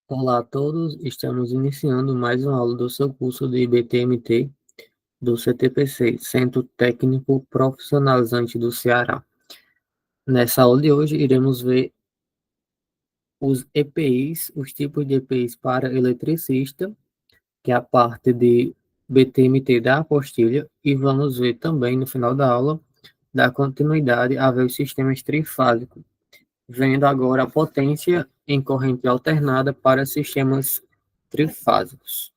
Olá a todos, estamos iniciando mais uma aula do seu curso de IBTMT do CTPC, Centro Técnico Profissionalizante do Ceará. Nessa aula de hoje, iremos ver os EPIs, os tipos de EPIs para eletricista, que é a parte de BTMT da apostila, e vamos ver também no final da aula, dar continuidade a ver os sistemas trifásicos, vendo agora a potência em corrente alternada para sistemas trifásicos.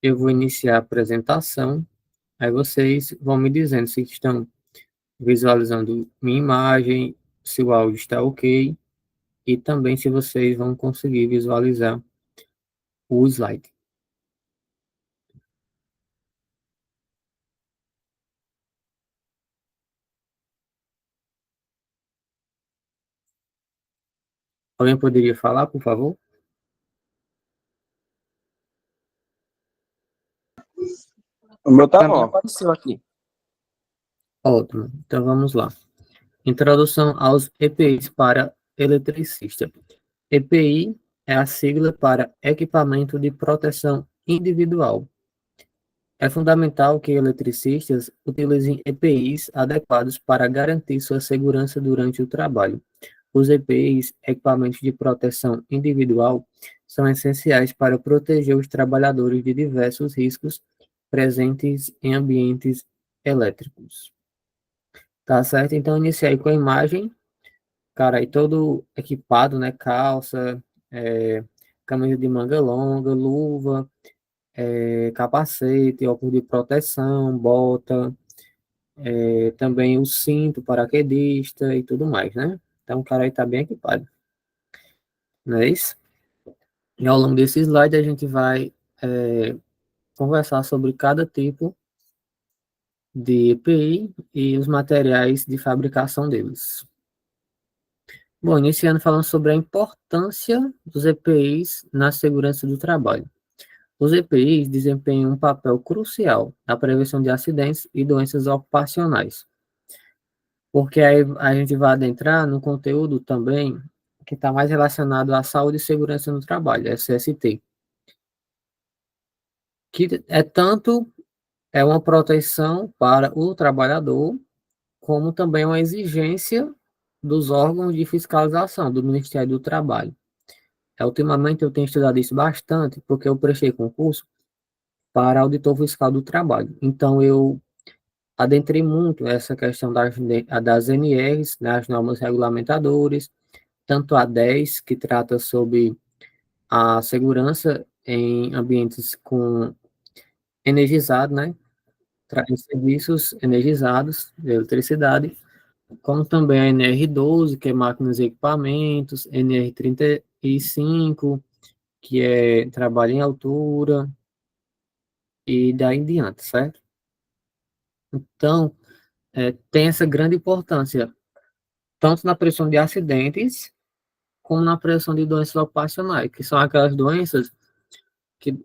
Eu vou iniciar a apresentação, aí vocês vão me dizendo se estão visualizando minha imagem, se o áudio está ok, e também se vocês vão conseguir visualizar o slide. Alguém poderia falar, por favor? O meu tá Pra mim bom. apareceu aqui. Ótimo, então vamos lá. Introdução aos EPIs para eletricista. EPI é a sigla para Equipamento de Proteção Individual. É fundamental que eletricistas utilizem EPIs adequados para garantir sua segurança durante o trabalho. Os EPIs, equipamentos de proteção individual, são essenciais para proteger os trabalhadores de diversos riscos presentes em ambientes elétricos. Tá certo? Então, iniciei com a imagem, cara, aí todo equipado, né? Calça, camisa de manga longa, luva, capacete, óculos de proteção, bota, também o cinto paraquedista e tudo mais, né? Então, o cara aí tá bem equipado, não é isso? E ao longo desse slide, a gente vai conversar sobre cada tipo de EPI e os materiais de fabricação deles. Bom, iniciando falando sobre a importância dos EPIs na segurança do trabalho. Os EPIs desempenham um papel crucial na prevenção de acidentes e doenças ocupacionais, porque aí a gente vai adentrar no conteúdo também que está mais relacionado à saúde e segurança no trabalho, SST, que é tanto uma proteção para o trabalhador, como também uma exigência dos órgãos de fiscalização do Ministério do Trabalho. Ultimamente eu tenho estudado isso bastante, porque eu prestei concurso para auditor fiscal do trabalho. Então eu adentrei muito essa questão das NRs, né, as normas regulamentadoras, tanto a 10, que trata sobre a segurança em ambientes com energizado, né, em serviços energizados de eletricidade, como também a NR12, que é máquinas e equipamentos, NR35, que é trabalho em altura, e daí em diante, certo? Então, tem essa grande importância, tanto na prevenção de acidentes, como na prevenção de doenças ocupacionais, que são aquelas doenças que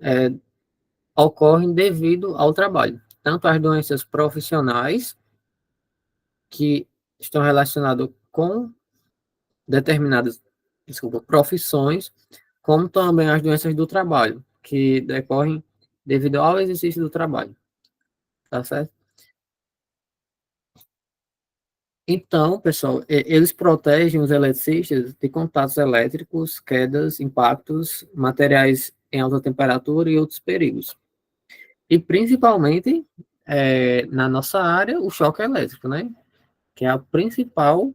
ocorrem devido ao trabalho. Tanto as doenças profissionais, que estão relacionadas com determinadas, desculpa, profissões, como também as doenças do trabalho, que decorrem devido ao exercício do trabalho, tá certo? Então, pessoal, eles protegem os eletricistas de contatos elétricos, quedas, impactos, materiais em alta temperatura e outros perigos. E principalmente, na nossa área, o choque elétrico, né? Que é a principal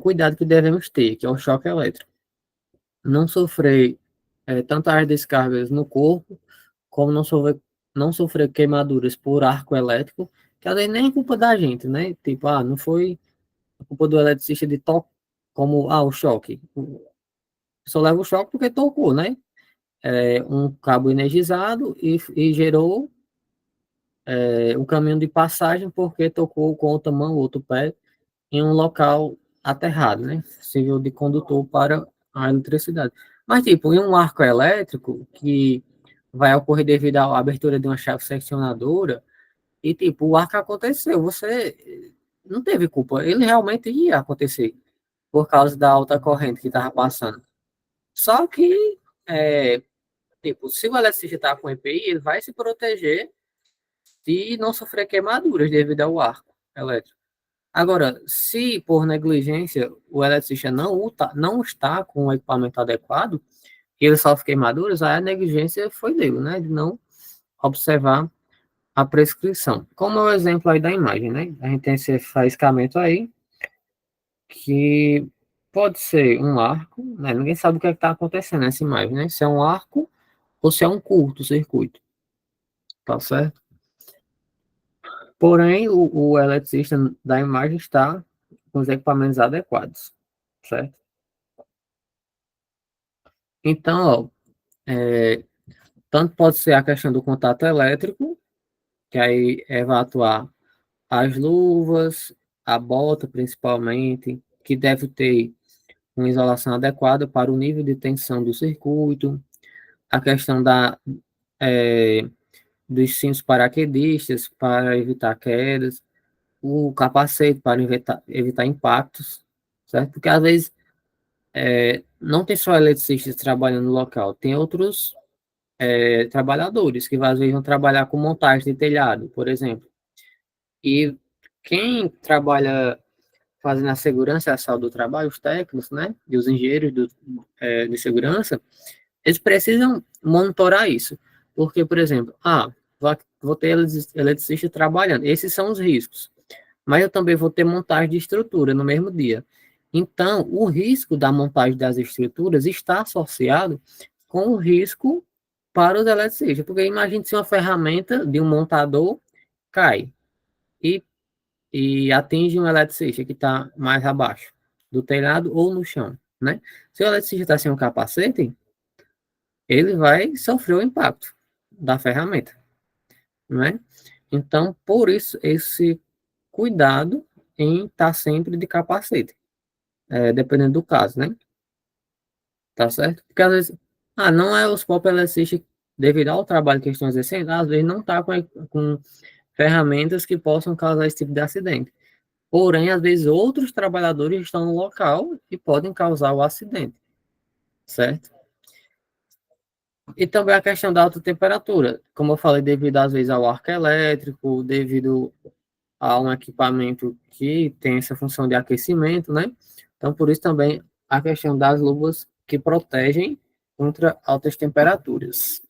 cuidado que devemos ter, que é o choque elétrico. Não sofrer tantas descargas no corpo, como não sofrer queimaduras por arco elétrico, que às vezes nem é culpa da gente, né? Tipo, não foi a culpa do eletricista de toque, como, o choque. Só leva o choque porque tocou, né? Um cabo energizado e gerou um caminho de passagem porque tocou com outra mão, outro pé, em um local aterrado, né? Serviu de condutor para a eletricidade. Mas, tipo, em um arco elétrico, que vai ocorrer devido à abertura de uma chave seccionadora, e, tipo, o arco aconteceu, você não teve culpa, ele realmente ia acontecer, por causa da alta corrente que estava passando. Só que, tipo, se o eletricista está com EPI, ele vai se proteger de não sofrer queimaduras devido ao arco elétrico. Agora, se por negligência o eletricista não está com o equipamento adequado, e ele sofre queimaduras, aí a negligência foi dele, né? De não observar a prescrição. Como é o exemplo aí da imagem, né? A gente tem esse faiscamento aí, que pode ser um arco, né? Ninguém sabe o que é está acontecendo nessa imagem, né? Se é um arco ou se é um curto-circuito, tá certo? Porém, o eletricista da imagem está com os equipamentos adequados, certo? Então, ó, tanto pode ser a questão do contato elétrico, que aí vai atuar as luvas, a bota principalmente, que deve ter uma isolação adequada para o nível de tensão do circuito, a questão é, dos cintos paraquedistas para evitar quedas, o capacete para evitar impactos, certo? Porque às vezes não tem só eletricistas trabalhando no local, tem outros trabalhadores que às vezes vão trabalhar com montagem de telhado, por exemplo. E quem trabalha fazendo a segurança e a saúde do trabalho, os técnicos, né, e os engenheiros de segurança, eles precisam monitorar isso. Porque, por exemplo, vou ter eletricista trabalhando, esses são os riscos. Mas eu também vou ter montagem de estrutura no mesmo dia. Então, o risco da montagem das estruturas está associado com o risco para os eletricistas. Porque imagine se uma ferramenta de um montador cai e, e atinge um eletricista que está mais abaixo do telhado ou no chão, né? Se o eletricista está sem um capacete, ele vai sofrer o impacto da ferramenta, né? Então, por isso, esse cuidado em estar sempre de capacete, dependendo do caso, né? Tá certo? Porque às vezes, não é os próprios eletricistas, devido ao trabalho que estão exercendo, às vezes não está com ferramentas que possam causar esse tipo de acidente. Porém, às vezes outros trabalhadores estão no local e podem causar o acidente, certo? E também a questão da alta temperatura, como eu falei, devido às vezes ao arco elétrico, devido a um equipamento que tem essa função de aquecimento, né? Então, por isso também a questão das luvas que protegem contra altas temperaturas.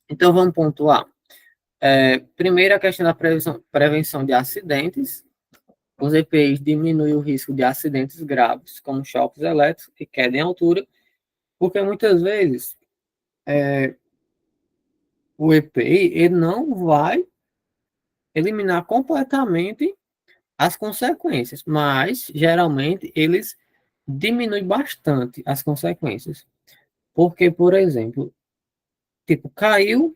Então, vamos pontuar. Primeiro, a questão da prevenção de acidentes. Os EPIs diminuem o risco de acidentes graves, como choques elétricos e queda em altura, porque muitas vezes o EPI ele não vai eliminar completamente as consequências, mas geralmente eles diminuem bastante as consequências. Porque, por exemplo, tipo, caiu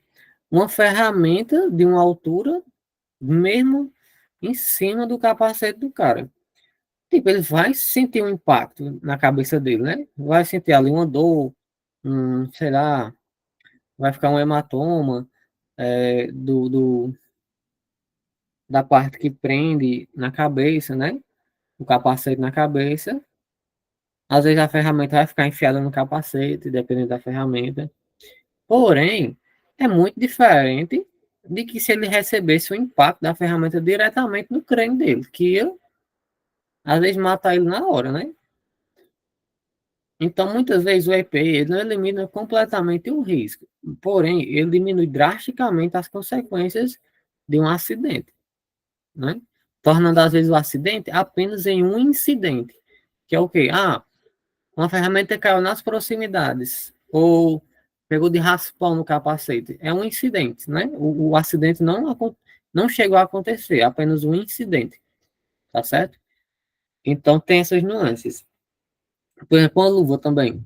uma ferramenta de uma altura mesmo em cima do capacete do cara. Tipo, ele vai sentir um impacto na cabeça dele, né? Vai sentir ali uma dor, sei lá, vai ficar um hematoma da parte que prende na cabeça, né? O capacete na cabeça. Às vezes a ferramenta vai ficar enfiada no capacete, dependendo da ferramenta. Porém, é muito diferente de que se ele recebesse o impacto da ferramenta diretamente no crânio dele, que ia, às vezes, matar ele na hora, né? Então, muitas vezes o EPI ele não elimina completamente o risco, porém, ele diminui drasticamente as consequências de um acidente, né? Tornando, às vezes, o acidente apenas em um incidente, que é o quê? Uma ferramenta caiu nas proximidades, ou pegou de raspão no capacete. É um incidente, né? O acidente não chegou a acontecer, é apenas um incidente, tá certo? Então tem essas nuances. Por exemplo, a luva também.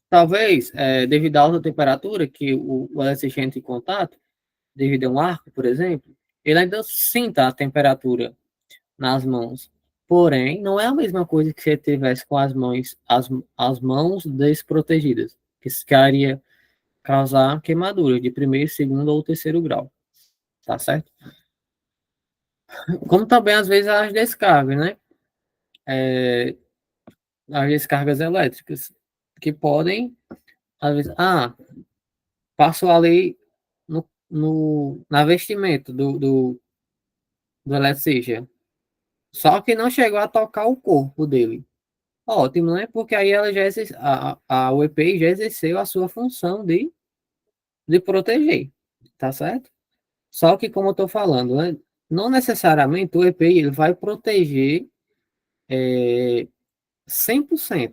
Talvez, devido à alta temperatura que o eletricista entra em contato, devido a um arco, por exemplo, ele ainda sinta a temperatura nas mãos. Porém, não é a mesma coisa que se ele tivesse com as mãos desprotegidas, que ficaria causar queimaduras de primeiro, segundo ou terceiro grau, tá certo? Como também, às vezes, as descargas, né? às vezes, cargas elétricas, que podem, às vezes, passou ali na vestimento do eletricista, só que não chegou a tocar o corpo dele. Ótimo, né? Porque aí ela já o EPI já exerceu a sua função de proteger, tá certo? Só que, como eu estou falando, né, não necessariamente o EPI ele vai proteger 100%,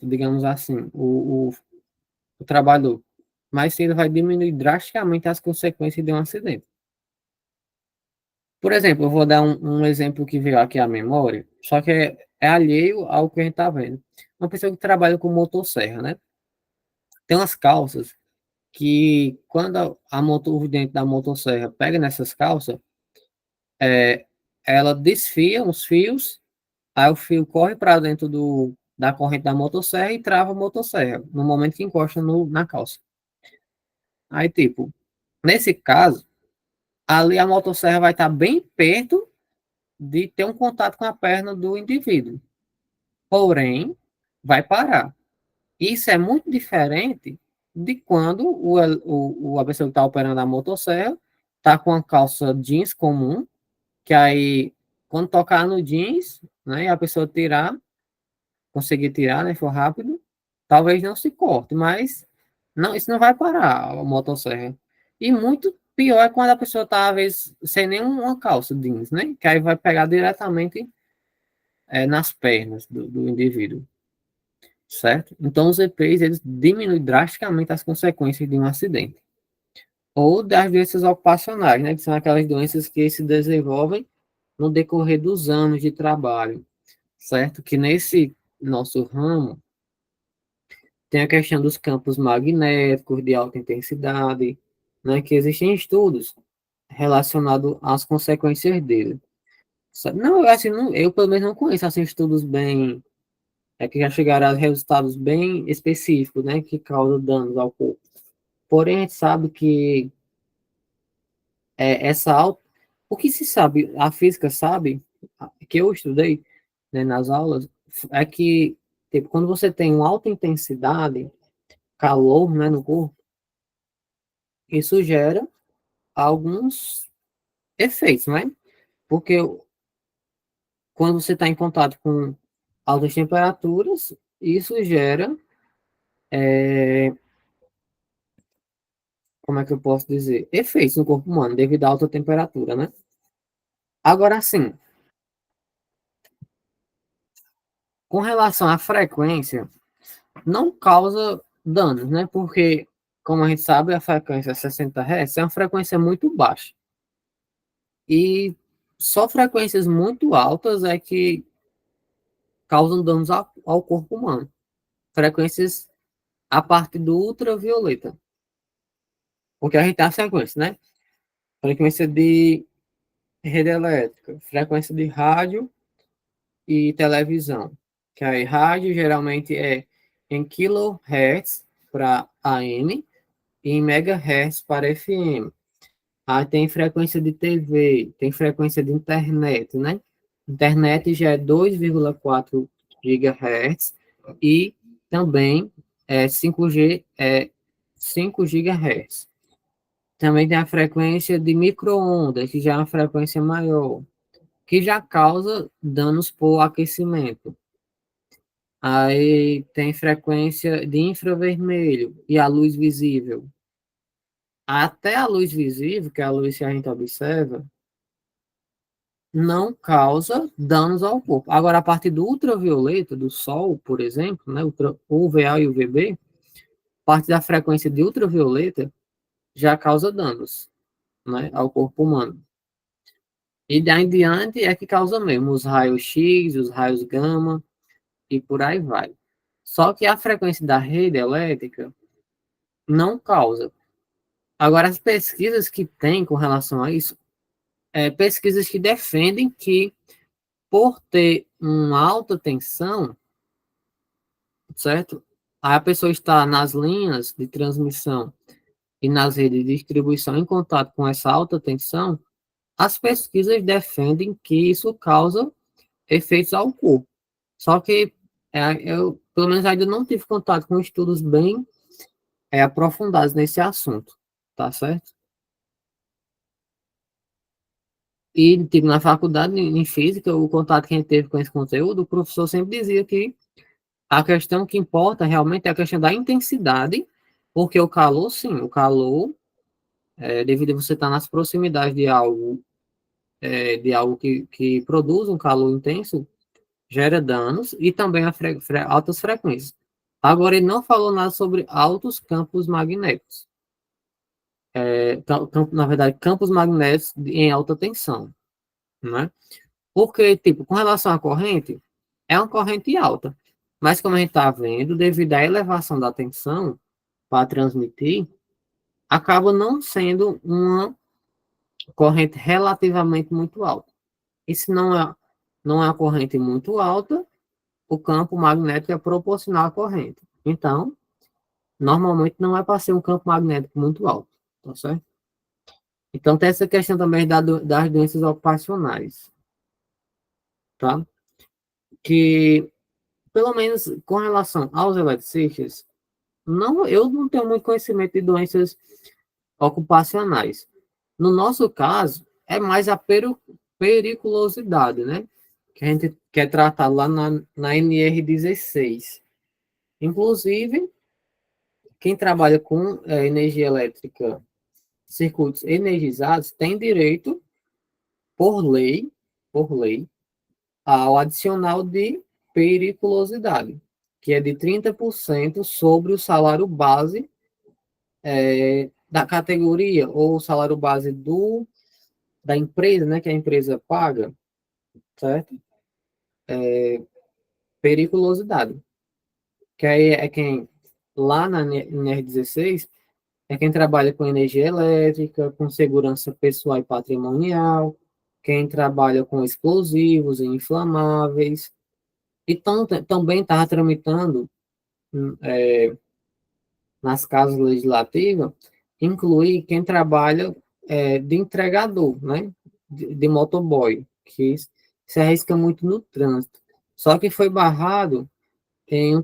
digamos assim, o trabalhador, mas sim ele vai diminuir drasticamente as consequências de um acidente. Por exemplo, eu vou dar um exemplo que veio aqui à memória, só que é alheio ao que a gente está vendo. Uma pessoa que trabalha com motosserra, né? Tem umas calças que, quando a motor dentro da motosserra pega nessas calças, é, ela desfia os fios, aí o fio corre para dentro da corrente da motosserra e trava a motosserra, no momento que encosta na calça. Aí, tipo, nesse caso, ali a motosserra vai estar bem perto de ter um contato com a perna do indivíduo. Porém, vai parar. Isso é muito diferente de quando a pessoa que está operando a motosserra está com a calça jeans comum, que aí, quando tocar no jeans, né, e a pessoa conseguir tirar, né, for rápido, talvez não se corte, mas não, isso não vai parar a motosserra. E muito pior é quando a pessoa está, às vezes, sem nenhuma calça jeans, né, que aí vai pegar diretamente nas pernas do indivíduo, certo? Então, os EPIs, eles diminuem drasticamente as consequências de um acidente. Ou das doenças ocupacionais, né, que são aquelas doenças que se desenvolvem no decorrer dos anos de trabalho, certo? Que nesse nosso ramo tem a questão dos campos magnéticos de alta intensidade, né, que existem estudos relacionados às consequências dele. Não, assim, não, eu pelo menos não conheço assim, estudos bem, que já chegaram a resultados bem específicos, né, que causam danos ao corpo. Porém, a gente sabe que essa alta, o que se sabe, a física sabe, que eu estudei, né, nas aulas, é que tipo, quando você tem uma alta intensidade, calor, né, no corpo, isso gera alguns efeitos, né? Porque quando você está em contato com altas temperaturas, isso gera, como é que eu posso dizer? Efeitos no corpo humano, devido à alta temperatura, né? Agora, sim, com relação à frequência, não causa danos, né? Porque, como a gente sabe, a frequência 60 Hz é uma frequência muito baixa. E só frequências muito altas é que causam danos ao corpo humano. Frequências a partir do ultravioleta. Porque a gente tem a frequência, né? Frequência de rede elétrica, frequência de rádio e televisão. Que aí rádio geralmente é em kilohertz para AM e em megahertz para FM. Aí tem frequência de TV, tem frequência de internet, né? Internet já é 2,4 GHz e também 5G é 5 GHz. Também tem a frequência de micro-ondas, que já é uma frequência maior, que já causa danos por aquecimento. Aí tem frequência de infravermelho e a luz visível. Até a luz visível, que é a luz que a gente observa, não causa danos ao corpo. Agora, a partir do ultravioleta, do sol, por exemplo, né, o UVA e o UVB, parte da frequência de ultravioleta já causa danos, né, ao corpo humano. E daí em diante é que causa mesmo os raios X, os raios gama e por aí vai. Só que a frequência da rede elétrica não causa. Agora, as pesquisas que tem com relação a isso, pesquisas que defendem que por ter uma alta tensão, certo? A pessoa está nas linhas de transmissão e nas redes de distribuição em contato com essa alta tensão, as pesquisas defendem que isso causa efeitos ao corpo. Só que pelo menos ainda não tive contato com estudos bem aprofundados nesse assunto, tá certo? E, tipo, na faculdade, em física, o contato que a gente teve com esse conteúdo, o professor sempre dizia que a questão que importa realmente é a questão da intensidade, porque o calor, sim, o calor, devido a você estar nas proximidades de algo que produz um calor intenso, gera danos e também altas frequências. Agora, ele não falou nada sobre altos campos magnéticos. Na verdade, campos magnéticos em alta tensão, né? Porque, tipo, com relação à corrente, é uma corrente alta. Mas, como a gente está vendo, devido à elevação da tensão para transmitir, acaba não sendo uma corrente relativamente muito alta. E se não é uma corrente muito alta, o campo magnético é proporcional à corrente. Então, normalmente não é para ser um campo magnético muito alto, tá certo? Então, tem essa questão também das doenças ocupacionais, tá? Que, pelo menos com relação aos eletricistas, eu não tenho muito conhecimento de doenças ocupacionais. No nosso caso, é mais a periculosidade, né? Que a gente quer tratar lá na NR16. Inclusive, quem trabalha com energia elétrica, circuitos energizados, tem direito, por lei, ao adicional de periculosidade, que é de 30% sobre o salário base da categoria, ou o salário base da empresa, né, que a empresa paga, certo? Periculosidade. Que aí é quem, lá na NR16, é quem trabalha com energia elétrica, com segurança pessoal e patrimonial, quem trabalha com explosivos e inflamáveis, e também estava tramitando nas casas legislativas, incluir quem trabalha de entregador, né? De motoboy, que se arrisca muito no trânsito. Só que foi barrado em um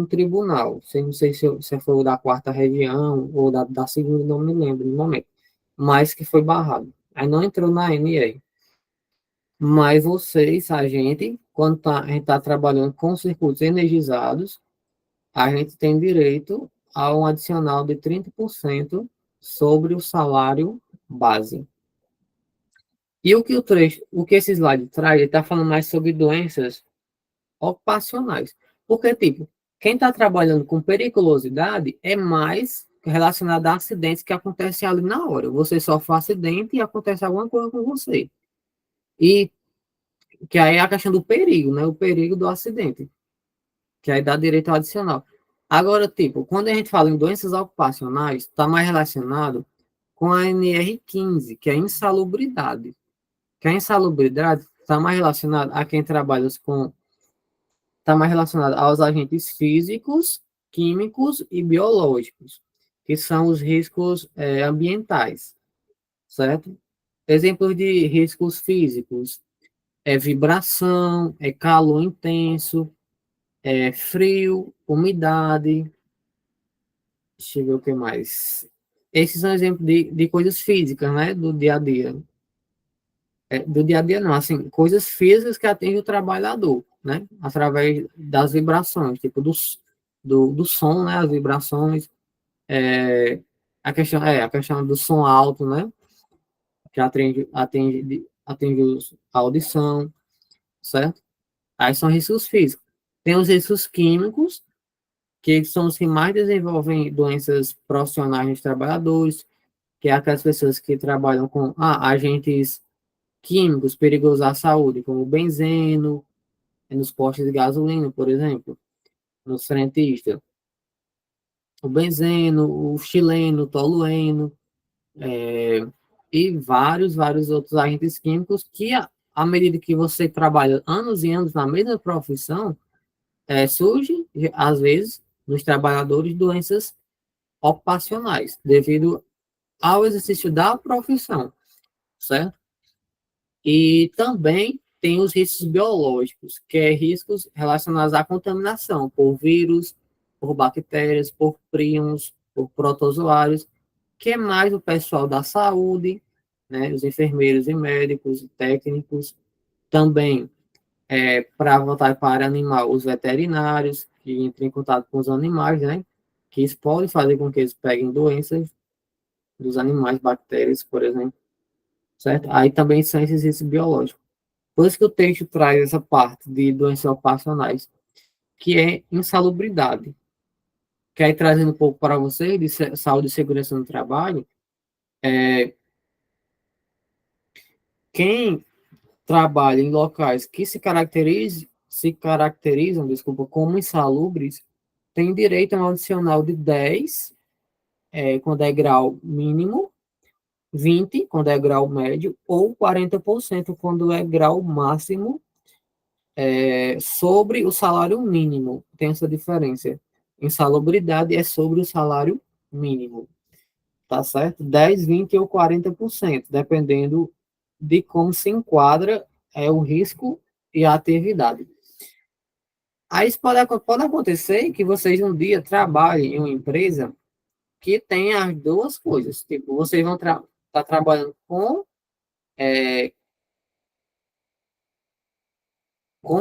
tribunal. Não sei se foi o da quarta região ou da segunda, não me lembro no momento. Mas que foi barrado. Aí não entrou na NE. Mas vocês, a gente, quando a gente está trabalhando com circuitos energizados, a gente tem direito a um adicional de 30% sobre o salário base. E o que esse slide traz, ele está falando mais sobre doenças ocupacionais. Porque, tipo, quem está trabalhando com periculosidade é mais relacionado a acidentes que acontecem ali na hora. Você sofre um acidente e acontece alguma coisa com você. E que aí é a questão do perigo, né? O perigo do acidente, que aí dá direito ao adicional. Agora, tipo, quando a gente fala em doenças ocupacionais, está mais relacionado com a NR15, que é a insalubridade. Que a insalubridade está mais relacionado a quem trabalha com está mais relacionado aos agentes físicos, químicos e biológicos, que são os riscos ambientais, certo? Exemplos de riscos físicos é vibração, é calor intenso, é frio, umidade, deixa eu ver o que mais. Esses são exemplos de coisas físicas, né, do dia a dia. Do dia a dia não, assim, coisas físicas que atingem o trabalhador, né, através das vibrações, tipo do som, né, as vibrações, é, a questão do som alto, né, que atinge a audição, certo? Aí são riscos físicos. Tem os riscos químicos, que são os que mais desenvolvem doenças profissionais nos trabalhadores, que é aquelas pessoas que trabalham com agentes químicos perigosos à saúde, como o benzeno, nos postos de gasolina, por exemplo, nos frentistas. O benzeno, o xileno, o tolueno, e vários outros agentes químicos que, à medida que você trabalha anos e anos na mesma profissão, surge, às vezes, nos trabalhadores doenças ocupacionais, devido ao exercício da profissão, certo? E também tem os riscos biológicos, que é riscos relacionados à contaminação por vírus, por bactérias, por prions, por protozoários, que é mais o pessoal da saúde, né, os enfermeiros e médicos, técnicos, também para voltar para animal, os veterinários, que entram em contato com os animais, né, que isso pode fazer com que eles peguem doenças dos animais, bactérias, por exemplo, certo? Aí também são esses riscos biológicos. Por isso que o texto traz essa parte de doenças ocupacionais, que é insalubridade. Que aí, trazendo um pouco para vocês de saúde e segurança no trabalho, quem trabalha em locais que se caracterizam, desculpa, como insalubres, tem direito a um adicional de 10, quando é grau mínimo, 20, quando é grau médio, ou 40% quando é grau máximo, sobre o salário mínimo. Tem essa diferença. Insalubridade é sobre o salário mínimo, tá certo? 10, 20 ou 40%, dependendo de como se enquadra o risco e a atividade. Aí isso pode acontecer que vocês um dia trabalhem em uma empresa que tenha as duas coisas. Tipo, vocês vão estar trabalhando com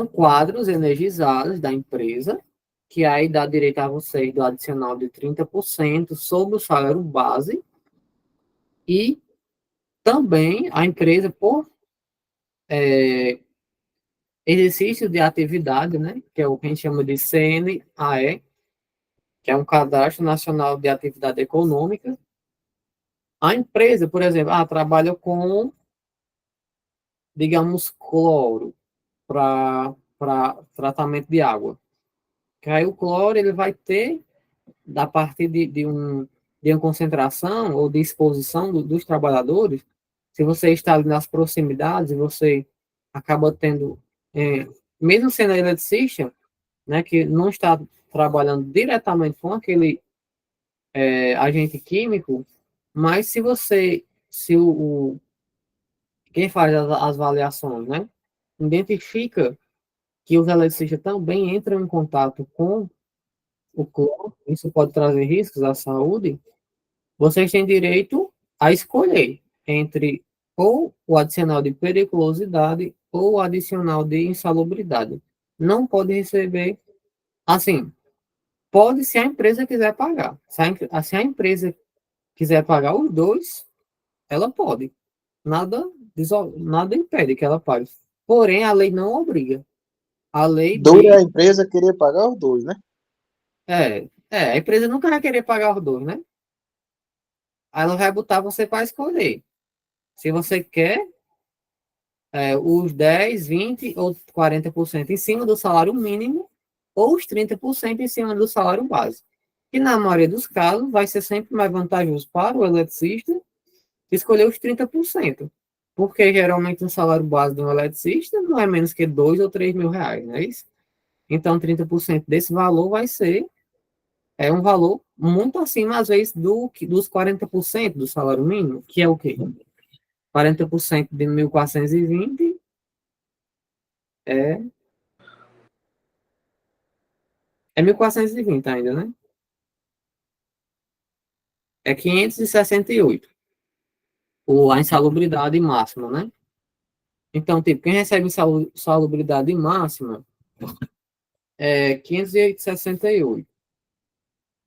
quadros energizados da empresa, que aí dá direito a vocês do adicional de 30% sobre o salário base, e também a empresa, por exercício de atividade, né, que é o que a gente chama de CNAE, que é um Cadastro Nacional de Atividade Econômica. A empresa, por exemplo, trabalha com, digamos, cloro para tratamento de água. Que aí o cloro ele vai ter, a partir de uma concentração ou de exposição dos trabalhadores, se você está ali nas proximidades, você acaba tendo, mesmo sendo eletricista, né, que não está trabalhando diretamente com aquele agente químico, mas se quem faz as avaliações, né, identifica que os eletricistas também entram em contato com o cloro, isso pode trazer riscos à saúde, vocês têm direito a escolher entre ou o adicional de periculosidade ou o adicional de insalubridade. Não pode receber, assim, pode se a empresa quiser pagar. Se a empresa quiser pagar os dois, ela pode. Nada, nada impede que ela pague. Porém, a lei não obriga. A lei Dura a diz. empresa querer pagar os dois, né? A empresa nunca vai querer pagar os dois, né? Aí ela vai botar você para escolher. Se você quer os 10, 20 ou 40% em cima do salário mínimo, ou os 30% em cima do salário básico. E na maioria dos casos, vai ser sempre mais vantajoso para o eletricista escolher os 30%. Porque geralmente um salário base de um eletricista não é menos que 2 ou 3 mil reais, não é isso? Então, 30% desse valor vai ser um valor muito acima, às vezes, dos 40% do salário mínimo, que é o quê? 40% de 1.420 é, é 1.420 ainda, né? É 568, a insalubridade máxima, né? Então, tipo, quem recebe insalubridade máxima é 568.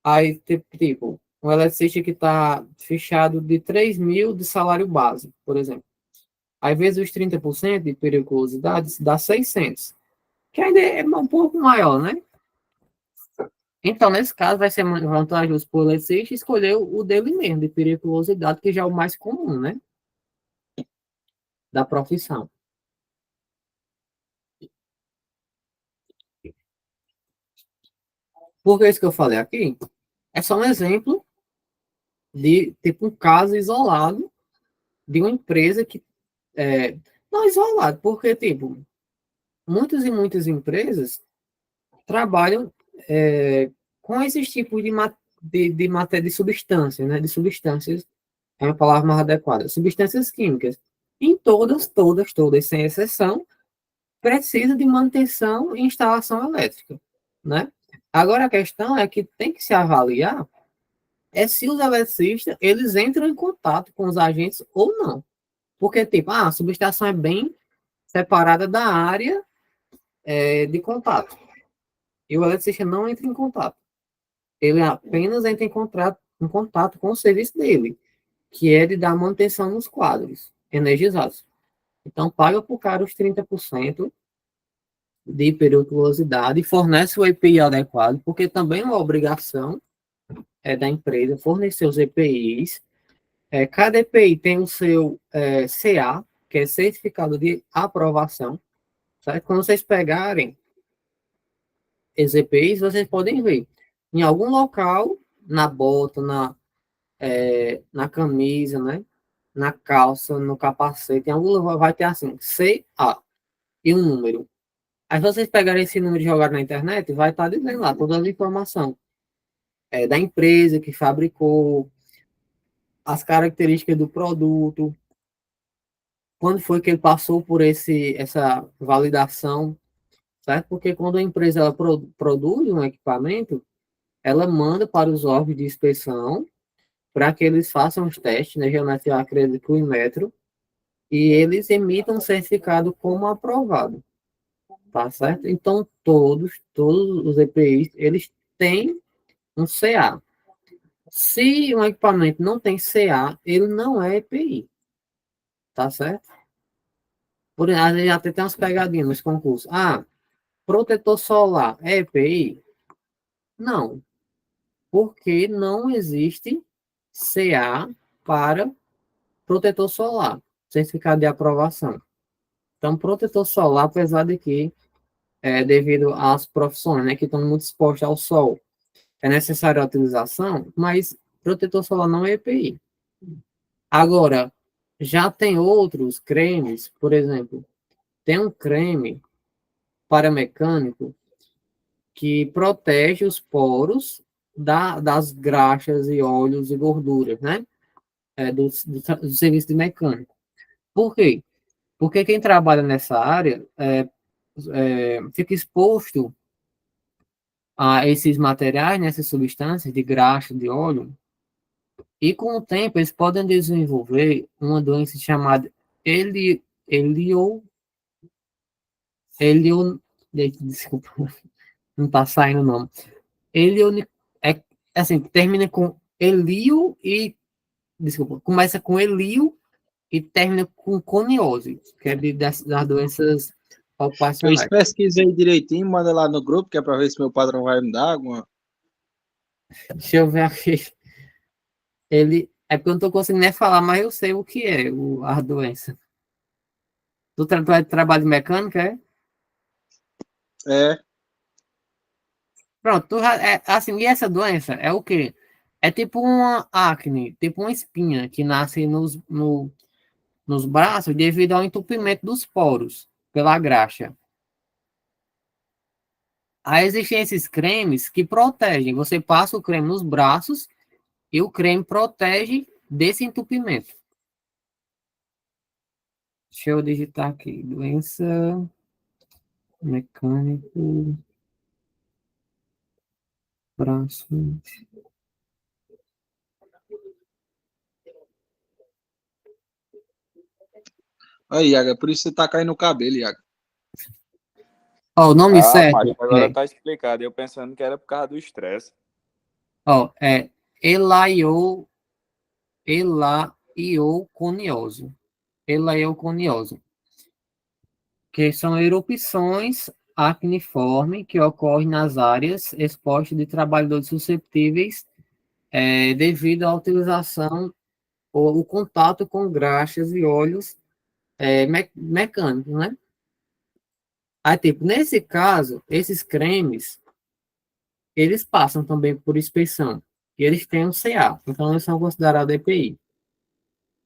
Aí, tipo, um eletricista que está fechado de 3 mil de salário base, por exemplo. Aí, vezes os 30% de periculosidade, dá 600, que ainda é um pouco maior, né? Então, nesse caso, vai ser vantajoso para o eletricista escolher o dele mesmo, de periculosidade, que já é o mais comum, né? Da profissão. Por que isso que eu falei aqui? É só um exemplo de, tipo, um caso isolado de uma empresa que não isolado, porque, tipo, muitas e muitas empresas trabalham com esses tipos de matéria de substâncias, né? De substâncias, é uma palavra mais adequada. Substâncias químicas. Em todas, sem exceção, precisa de manutenção e instalação elétrica, né? Agora a questão é que tem que se avaliar se os eletricistas eles entram em contato com os agentes ou não. Porque, tipo, a subestação é bem separada da área de contato. E o eletricista não entra em contato. Ele apenas entra em contato com o serviço dele, que é de dar manutenção nos quadros energizados. Então, paga para o cara os 30% de periculosidade e fornece o EPI adequado, porque também é uma obrigação da empresa fornecer os EPIs. Cada EPI tem o seu CA, que é Certificado de Aprovação. Certo? Quando vocês pegarem os EPIs, vocês podem ver em algum local, na bota, na camisa, né? Na calça, no capacete, em algum lugar vai ter assim, CA e um número. Aí vocês pegarem esse número e jogar na internet, vai estar dizendo lá toda a informação da empresa que fabricou, as características do produto, quando foi que ele passou por essa validação, certo? Porque quando a empresa ela produz um equipamento, ela manda para os órgãos de inspeção para que eles façam os testes, né, geometria acrílico e metro, e eles emitam um certificado como aprovado, tá certo? Então, todos os EPIs, eles têm um CA. Se um equipamento não tem CA, ele não é EPI, tá certo? Por exemplo, até tem umas pegadinhas nos concursos. Ah, protetor solar é EPI? Não, porque não existe CA para protetor solar, certificado de aprovação. Então, protetor solar, apesar de que, devido às profissões, né, que estão muito expostas ao sol, é necessária a utilização, mas protetor solar não é EPI. Agora, já tem outros cremes, por exemplo, tem um creme para mecânico que protege os poros das graxas e óleos e gorduras, né? Do serviço de mecânico. Por quê? Porque quem trabalha nessa área fica exposto a esses materiais, nessas substâncias de graxa, de óleo, e com o tempo eles podem desenvolver uma doença chamada helio, helio, desculpa, não está saindo o nome. Helio, é assim, termina com helio e, desculpa, começa com helio e termina com coniose, que é das doenças Pois ocupacionais. pesquisei direitinho, manda lá no grupo, que é para ver se meu padrão vai me dar alguma. Deixa eu ver aqui. Ele, é porque eu não estou conseguindo nem falar, mas eu sei o que é a doença. Tu é de trabalho de mecânica, é? É, Pronto, assim, e essa doença é o quê? É tipo uma acne, tipo uma espinha que nasce nos braços devido ao entupimento dos poros pela graxa. Aí existem esses cremes que protegem. Você passa o creme nos braços e o creme protege desse entupimento. Deixa eu digitar aqui. Doença mecânico braço. aí, Iago, é por isso que você tá caindo o cabelo, Iago. Ó, o nome Ah, macho, certo agora tá explicado. Eu pensando que era por causa do estresse. é elaio, elaioconiose. Elaioconiose, que são erupções acneiformes que ocorrem nas áreas expostas de trabalhadores susceptíveis devido à utilização ou o contato com graxas e óleos mecânicos, né? Aí, tipo, nesse caso, esses cremes, eles passam também por inspeção. E eles têm um CA, então eles são considerados EPI,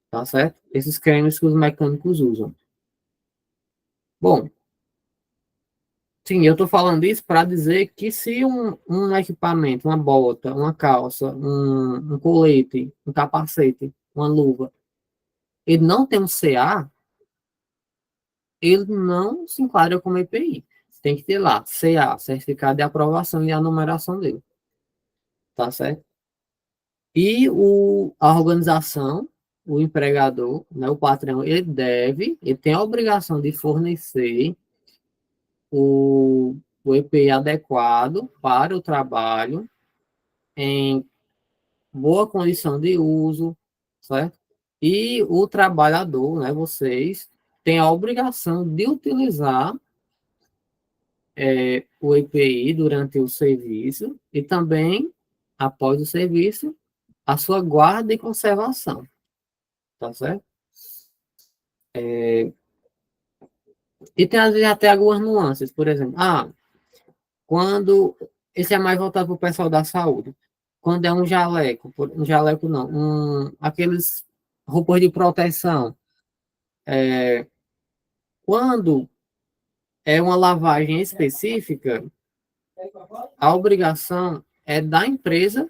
tá certo? Esses cremes que os mecânicos usam. Bom, sim, eu estou falando isso para dizer que se um equipamento, uma bota, uma calça, um colete, um capacete, uma luva, ele não tem um CA, ele não se enquadra como EPI. Tem que ter lá, CA, Certificado de Aprovação e a numeração dele. Tá certo? E a organização, o empregador, né, o patrão, ele tem a obrigação de fornecer o EPI adequado para o trabalho, em boa condição de uso, certo? E o trabalhador, né, vocês, têm a obrigação de utilizar o EPI durante o serviço e também, após o serviço, a sua guarda e conservação, tá certo? E tem às vezes até algumas nuances, por exemplo, quando, esse é mais voltado para o pessoal da saúde, quando é um jaleco não, aqueles roupas de proteção, quando é uma lavagem específica, a obrigação é da empresa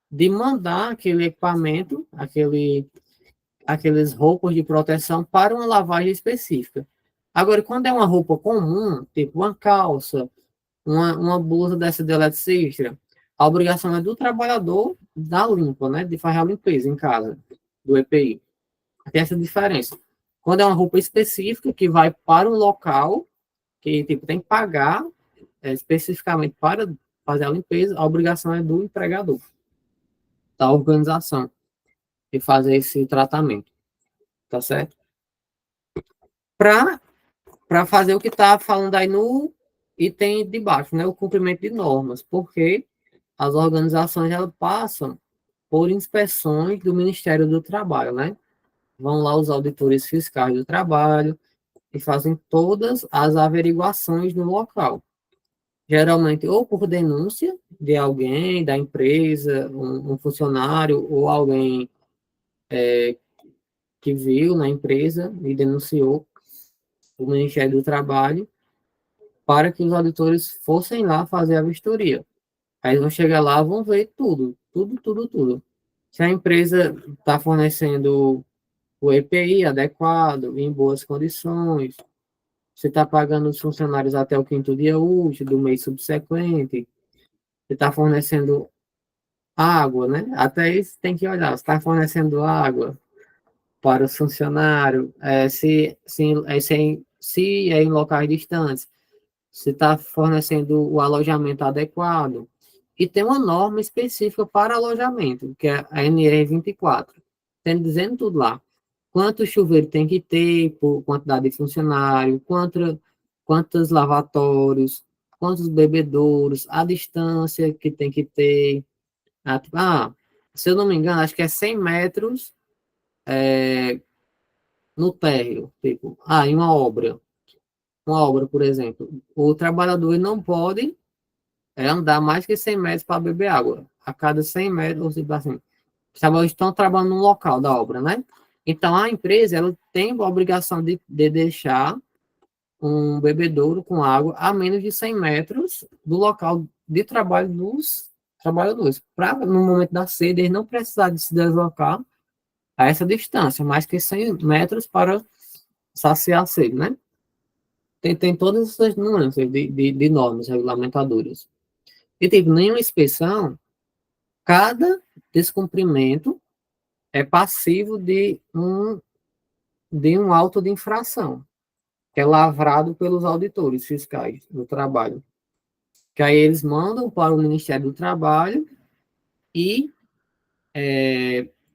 de mandar aquele equipamento, aqueles roupas de proteção para uma lavagem específica. Agora, quando é uma roupa comum, tipo uma calça, uma blusa dessa de eletricista, a obrigação é do trabalhador da limpa, né? De fazer a limpeza em casa, do EPI. Tem essa diferença. Quando é uma roupa específica que vai para um local, que tipo, tem que pagar especificamente para fazer a limpeza, a obrigação é do empregador, da organização, de fazer esse tratamento, tá certo? Para fazer o que está falando aí no item de baixo, né? O cumprimento de normas, porque as organizações elas passam por inspeções do Ministério do Trabalho, né? Vão lá os auditores fiscais do trabalho e fazem todas as averiguações no local. Geralmente, ou por denúncia de alguém, da empresa, um funcionário, ou alguém que viu na empresa e denunciou o Ministério do Trabalho, para que os auditores fossem lá fazer a vistoria. Aí vão chegar lá, vão ver tudo, tudo, tudo, tudo. Se a empresa está fornecendo o EPI adequado, em boas condições, se está pagando os funcionários até o quinto dia útil do mês subsequente, se está fornecendo água, né? Até isso tem que olhar, se está fornecendo água para os funcionários, se é em locais distantes, se está fornecendo o alojamento adequado. E tem uma norma específica para alojamento, que é a NR 24. Tem dizendo tudo lá. Quanto chuveiro tem que ter, por quantidade de funcionário, quantos lavatórios, quantos bebedouros, a distância que tem que ter. Se eu não me engano, acho que é 100 metros no térreo. Tipo, em uma obra, por exemplo, o trabalhador não pode andar mais que 100 metros para beber água. A cada 100 metros, tipo assim, os trabalhadores estão trabalhando no local da obra, né? Então, a empresa ela tem a obrigação de deixar um bebedouro com água a menos de 100 metros do local de trabalho dos trabalhadores, para, no momento da sede, eles não precisarem de se deslocar a essa distância, mais que 100 metros para saciar a sede, né? Tem todas essas nuances de normas regulamentadoras. E, tipo, nenhuma inspeção, cada descumprimento é passivo de um auto de infração, que é lavrado pelos auditores fiscais do trabalho. Que aí eles mandam para o Ministério do Trabalho e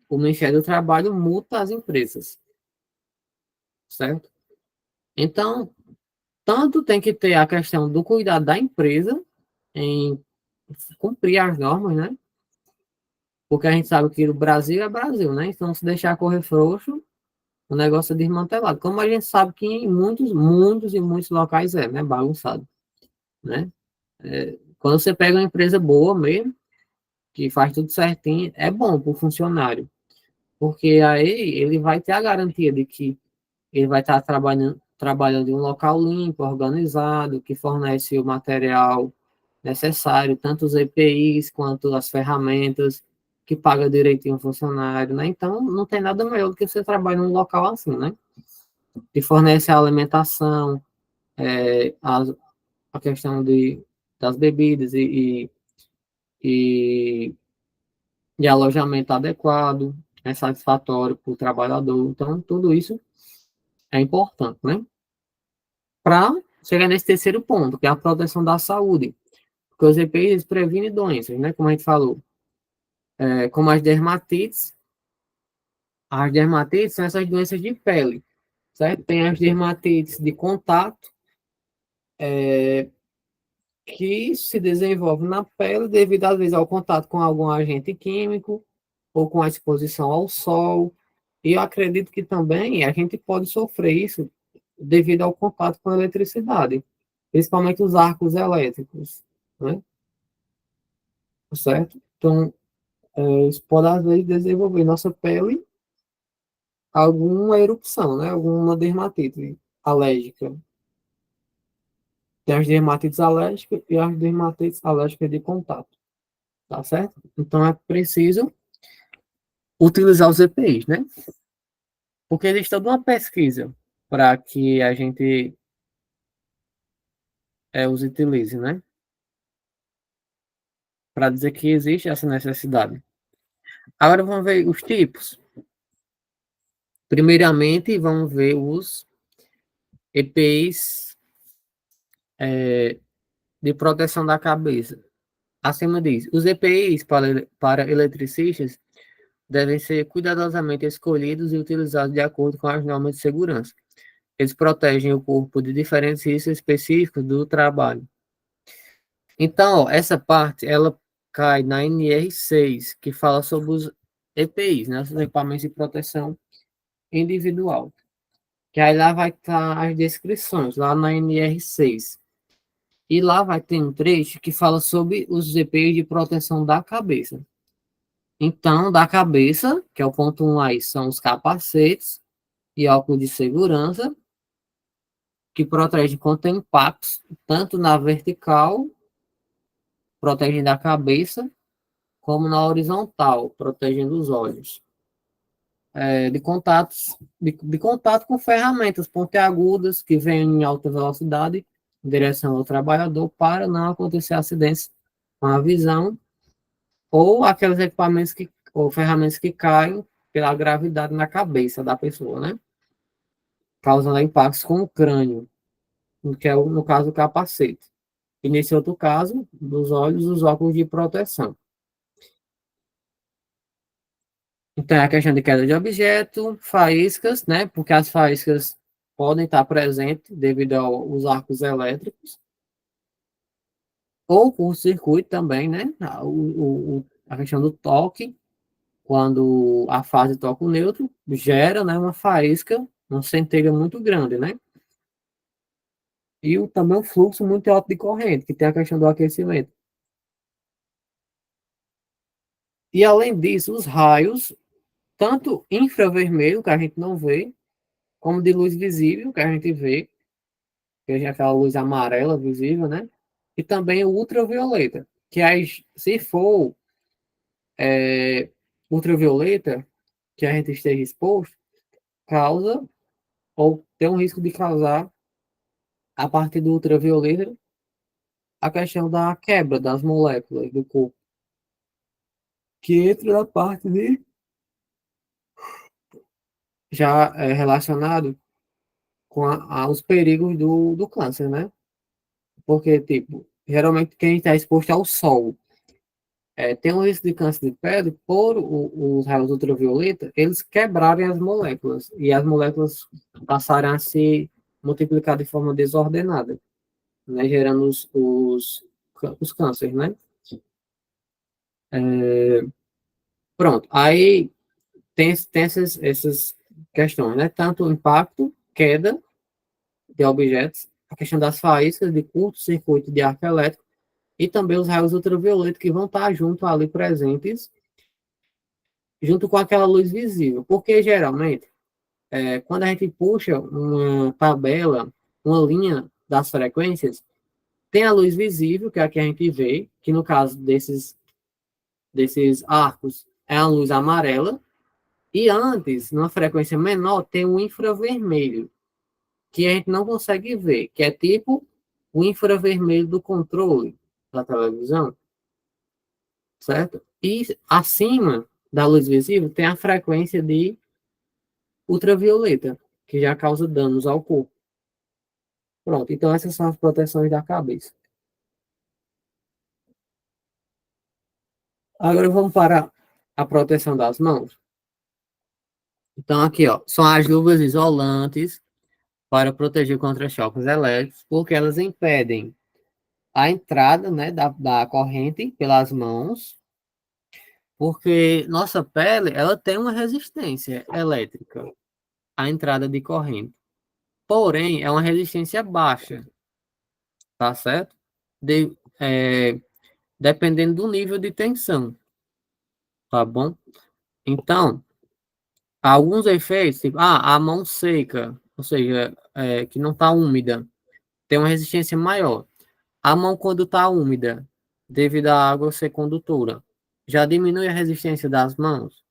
o Ministério do Trabalho multa as empresas, certo? Então, tanto tem que ter a questão do cuidado da empresa em cumprir as normas, né? Porque a gente sabe que o Brasil é Brasil, né? Então, se deixar correr frouxo, o negócio é desmantelado. Como a gente sabe que em muitos, muitos e muitos locais né? Bagunçado, né? Quando você pega uma empresa boa mesmo, que faz tudo certinho, é bom para o funcionário. Porque aí ele vai ter a garantia de que ele vai estar trabalhando em um local limpo, organizado, que fornece o material necessário, tanto os EPIs quanto as ferramentas, que paga direitinho o funcionário, né? Então, não tem nada melhor do que você trabalhar num local assim, né? que fornece a alimentação, a questão das bebidas e, e alojamento adequado, é satisfatório para o trabalhador. Então, tudo isso é importante, né? Para chegar nesse terceiro ponto, que é a proteção da saúde. Porque os EPIs previnem doenças, né? Como a gente falou, como as dermatites. As dermatites são essas doenças de pele, certo? Tem as dermatites de contato, que se desenvolvem na pele devido, às vezes, ao contato com algum agente químico ou com a exposição ao sol. E eu acredito que também a gente pode sofrer isso devido ao contato com a eletricidade, principalmente os arcos elétricos, né? Certo? Então, isso pode, às vezes, desenvolver em nossa pele alguma erupção, né? Alguma dermatite alérgica. Tem as dermatites alérgicas e as dermatites alérgicas de contato, tá certo? Então, é preciso utilizar os EPIs, né? Porque existe toda uma pesquisa para que a gente os utilize, né? Para dizer que existe essa necessidade. Agora vamos ver os tipos. Primeiramente, vamos ver os EPIs de proteção da cabeça. Acima diz, os EPIs para eletricistas devem ser cuidadosamente escolhidos e utilizados de acordo com as normas de segurança. Eles protegem o corpo de diferentes riscos específicos do trabalho. Então, ó, essa parte, ela cai na NR6, que fala sobre os EPIs, né, os equipamentos de proteção individual. Que aí lá vai estar as descrições, lá na NR6. E lá vai ter um trecho que fala sobre os EPIs de proteção da cabeça. Então, da cabeça, que é o ponto 1 aí, são os capacetes e óculos de segurança, que protegem contra impactos, tanto na vertical, protegendo a cabeça, como na horizontal, protegendo os olhos. De contato com ferramentas pontiagudas que vêm em alta velocidade em direção ao trabalhador para não acontecer acidentes com a visão ou aqueles equipamentos ou ferramentas que caem pela gravidade na cabeça da pessoa, né? Causando impactos com o crânio, que é no caso o capacete. E nesse outro caso, dos olhos, os óculos de proteção. Então, é a questão de queda de objeto, faíscas, né? Porque as faíscas podem estar presentes devido aos arcos elétricos, ou curto-circuito também, né? A questão do toque, quando a fase toca o neutro, gera, né, uma faísca, uma centelha muito grande, né? E também um fluxo muito alto de corrente, que tem a questão do aquecimento. E, além disso, os raios, tanto infravermelho, que a gente não vê, como de luz visível, que a gente vê, que é aquela luz amarela visível, né? E também o ultravioleta, que aí, se for ultravioleta, que a gente esteja exposto, causa, ou tem um risco de causar, a partir do ultravioleta, a questão da quebra das moléculas do corpo, que entra na parte de, já relacionado com aos perigos do câncer, né? Porque, tipo, geralmente quem está exposto ao sol tem um risco de câncer de pele por os raios ultravioleta, eles quebrarem as moléculas, e as moléculas passarem a se multiplicar de forma desordenada, né? Gerando os cânceres, né? Pronto, aí tem essas questões, né? Tanto o impacto, queda de objetos, a questão das faíscas de curto-circuito de arco elétrico e também os raios ultravioletos que vão estar junto ali presentes, junto com aquela luz visível. Porque geralmente, quando a gente puxa uma tabela, uma linha das frequências, tem a luz visível, que é a que a gente vê, que no caso desses arcos é a luz amarela, e antes, numa frequência menor, tem o infravermelho, que a gente não consegue ver, que é tipo o infravermelho do controle da televisão, certo? E acima da luz visível tem a frequência de ultravioleta, que já causa danos ao corpo. Pronto, então essas são as proteções da cabeça. Agora vamos para a proteção das mãos. Então aqui, ó, são as luvas isolantes para proteger contra choques elétricos, porque elas impedem a entrada, né, da corrente pelas mãos, porque nossa pele, ela tem uma resistência elétrica à entrada de corrente. Porém, é uma resistência baixa, tá certo? Dependendo do nível de tensão, tá bom? Então, alguns efeitos, tipo, a mão seca, ou seja, que não está úmida, tem uma resistência maior. A mão, quando está úmida, devido à água ser condutora, já diminui a resistência das mãos.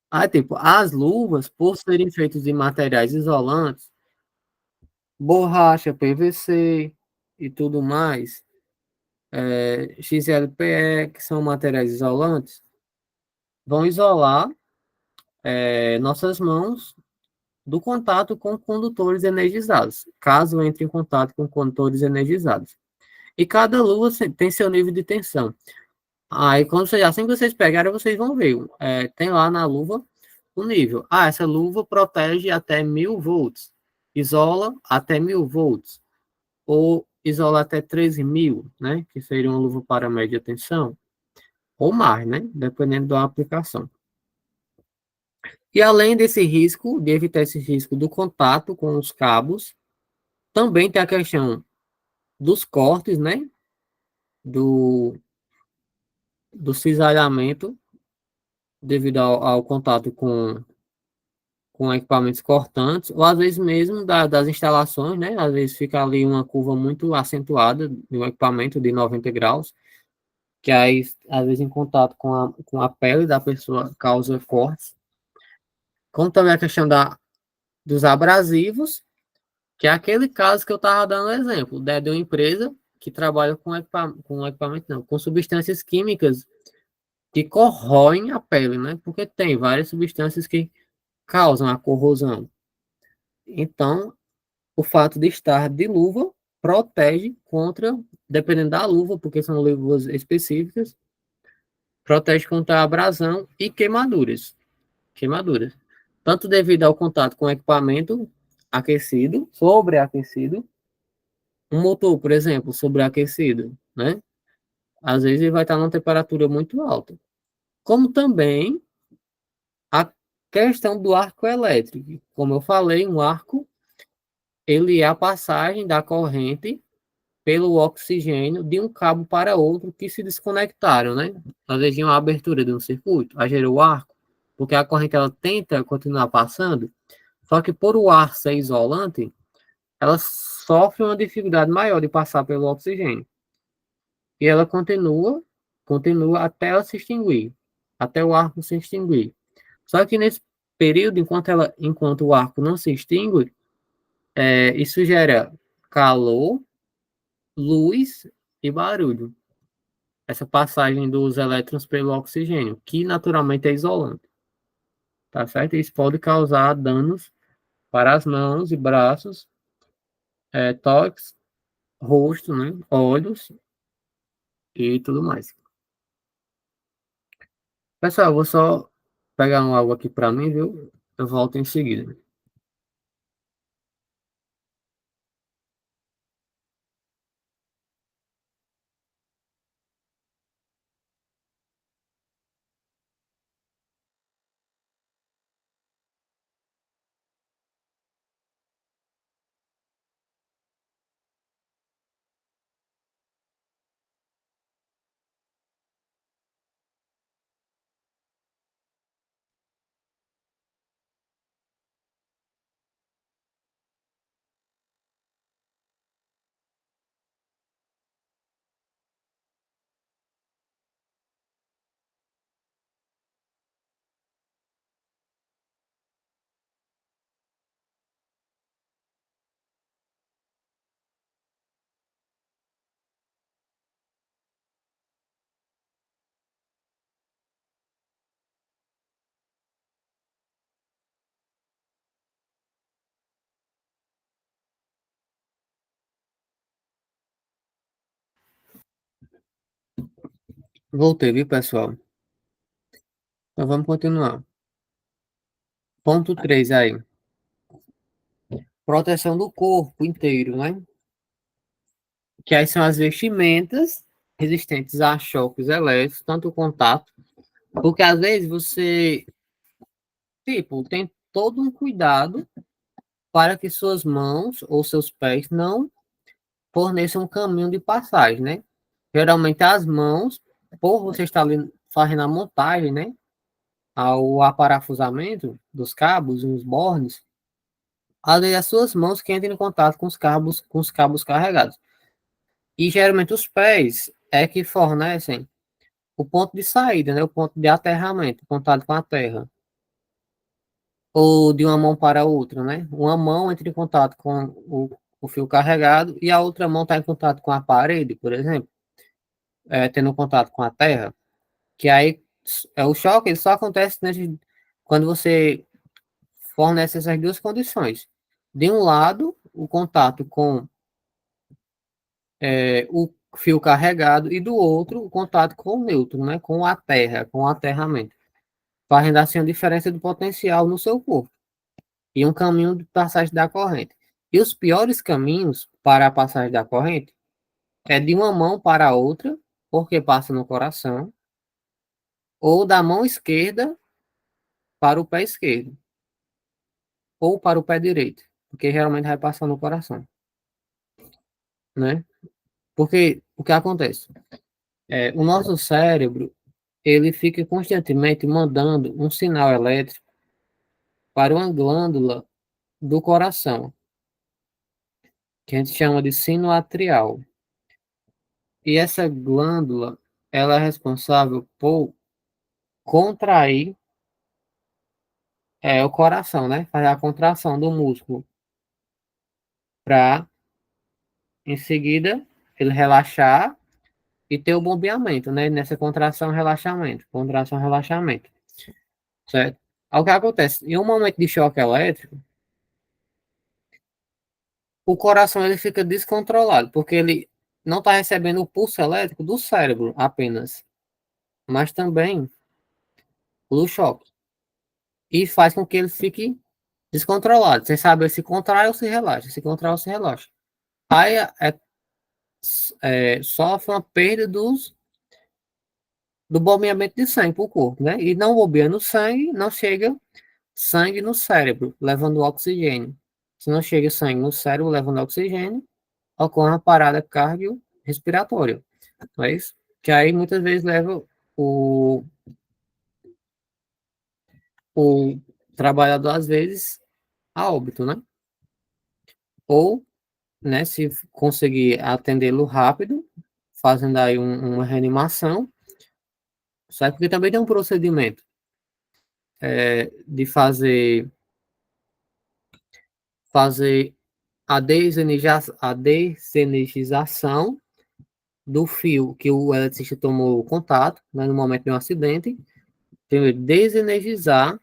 Aí, tipo, as luvas, por serem feitas de materiais isolantes, borracha, PVC e tudo mais, XLPE, que são materiais isolantes, vão isolar nossas mãos do contato com condutores energizados, caso entre em contato com condutores energizados. E cada luva tem seu nível de tensão. Aí, assim que vocês pegarem, vocês vão ver. Tem lá na luva o nível. Essa luva protege até 1.000 volts. Isola até 1.000 volts. Ou isola até 13.000, né? Que seria uma luva para média tensão. Ou mais, né? Dependendo da aplicação. E além desse risco, de evitar esse risco do contato com os cabos, também tem a questão dos cortes, né? Do, do cisalhamento, devido ao contato com equipamentos cortantes, ou às vezes mesmo das instalações, né? Às vezes fica ali uma curva muito acentuada de um equipamento de 90 graus, que aí, às vezes, em contato com a pele da pessoa, causa cortes. Como também a questão dos abrasivos, que é aquele caso que eu estava dando exemplo, de uma empresa que trabalha com equipamento, não, com substâncias químicas que corroem a pele, né? Porque tem várias substâncias que causam a corrosão. Então, o fato de estar de luva protege contra, dependendo da luva, porque são luvas específicas, protege contra abrasão e queimaduras. Queimaduras. Tanto devido ao contato com o equipamento aquecido, sobreaquecido, um motor, por exemplo, sobreaquecido, né? Às vezes ele vai estar numa temperatura muito alta. Como também a questão do arco elétrico. Como eu falei, um arco, ele é a passagem da corrente pelo oxigênio de um cabo para outro que se desconectaram, né? Às vezes uma abertura de um circuito, aí gerou o arco, porque a corrente ela tenta continuar passando, só que por o ar ser isolante, ela sofre uma dificuldade maior de passar pelo oxigênio. E ela continua até ela se extinguir, até o arco se extinguir. Só que nesse período, enquanto o arco não se extingue, isso gera calor, luz e barulho. Essa passagem dos elétrons pelo oxigênio, que naturalmente é isolante, tá certo? Isso pode causar danos para as mãos e braços, tórax, rosto, né? Olhos e tudo mais. Pessoal, eu vou só pegar um algo aqui para mim, viu? Eu volto em seguida. Voltei, viu, pessoal? Então vamos continuar. Ponto 3 aí. Proteção do corpo inteiro, né? Que aí são as vestimentas resistentes a choques elétricos, tanto o contato, porque às vezes você, tipo, tem todo um cuidado para que suas mãos ou seus pés não forneçam um caminho de passagem, né? Geralmente as mãos, por você estar ali fazendo a montagem, né? Ao aparafusamento dos cabos, nos bornes, às vezes as suas mãos que entram em contato com os cabos carregados. E geralmente os pés é que fornecem o ponto de saída, né? O ponto de aterramento, contato com a terra. Ou de uma mão para a outra, né? Uma mão entra em contato com o fio carregado e a outra mão está em contato com a parede, por exemplo, tendo contato com a terra, que aí o choque ele só acontece quando você fornece essas duas condições. De um lado, o contato com o fio carregado e do outro, o contato com o neutro, né? Com a terra, com o aterramento, fazendo assim a diferença do potencial no seu corpo e um caminho de passagem da corrente. E os piores caminhos para a passagem da corrente é de uma mão para a outra, porque passa no coração, ou da mão esquerda para o pé esquerdo, ou para o pé direito, porque geralmente vai passar no coração, né? Porque o que acontece? O nosso cérebro, ele fica constantemente mandando um sinal elétrico para uma glândula do coração, que a gente chama de sino atrial. E essa glândula, ela é responsável por contrair o coração, né? Fazer a contração do músculo para, em seguida, ele relaxar e ter o bombeamento, né? Nessa contração, relaxamento. Contração, relaxamento. Certo? Aí o que acontece? Em um momento de choque elétrico, o coração ele fica descontrolado, porque ele não está recebendo o pulso elétrico do cérebro apenas, mas também do choque. E faz com que ele fique descontrolado, sem saber se contrai ou se relaxa, se contrai ou se relaxa. Aí sofre uma perda do bombeamento de sangue para o corpo, né? E não bombeando sangue, não chega sangue no cérebro, levando oxigênio. Se não chega sangue no cérebro, levando oxigênio, ocorre uma parada cardiorrespiratória, não é isso? Que aí muitas vezes leva o, o trabalhador, às vezes, a óbito, né? Ou, né, se conseguir atendê-lo rápido, fazendo aí uma reanimação, sabe? Porque também tem um procedimento de fazer a desenergização do fio que o eletricista tomou contato, né, no momento de um acidente, desenergizar,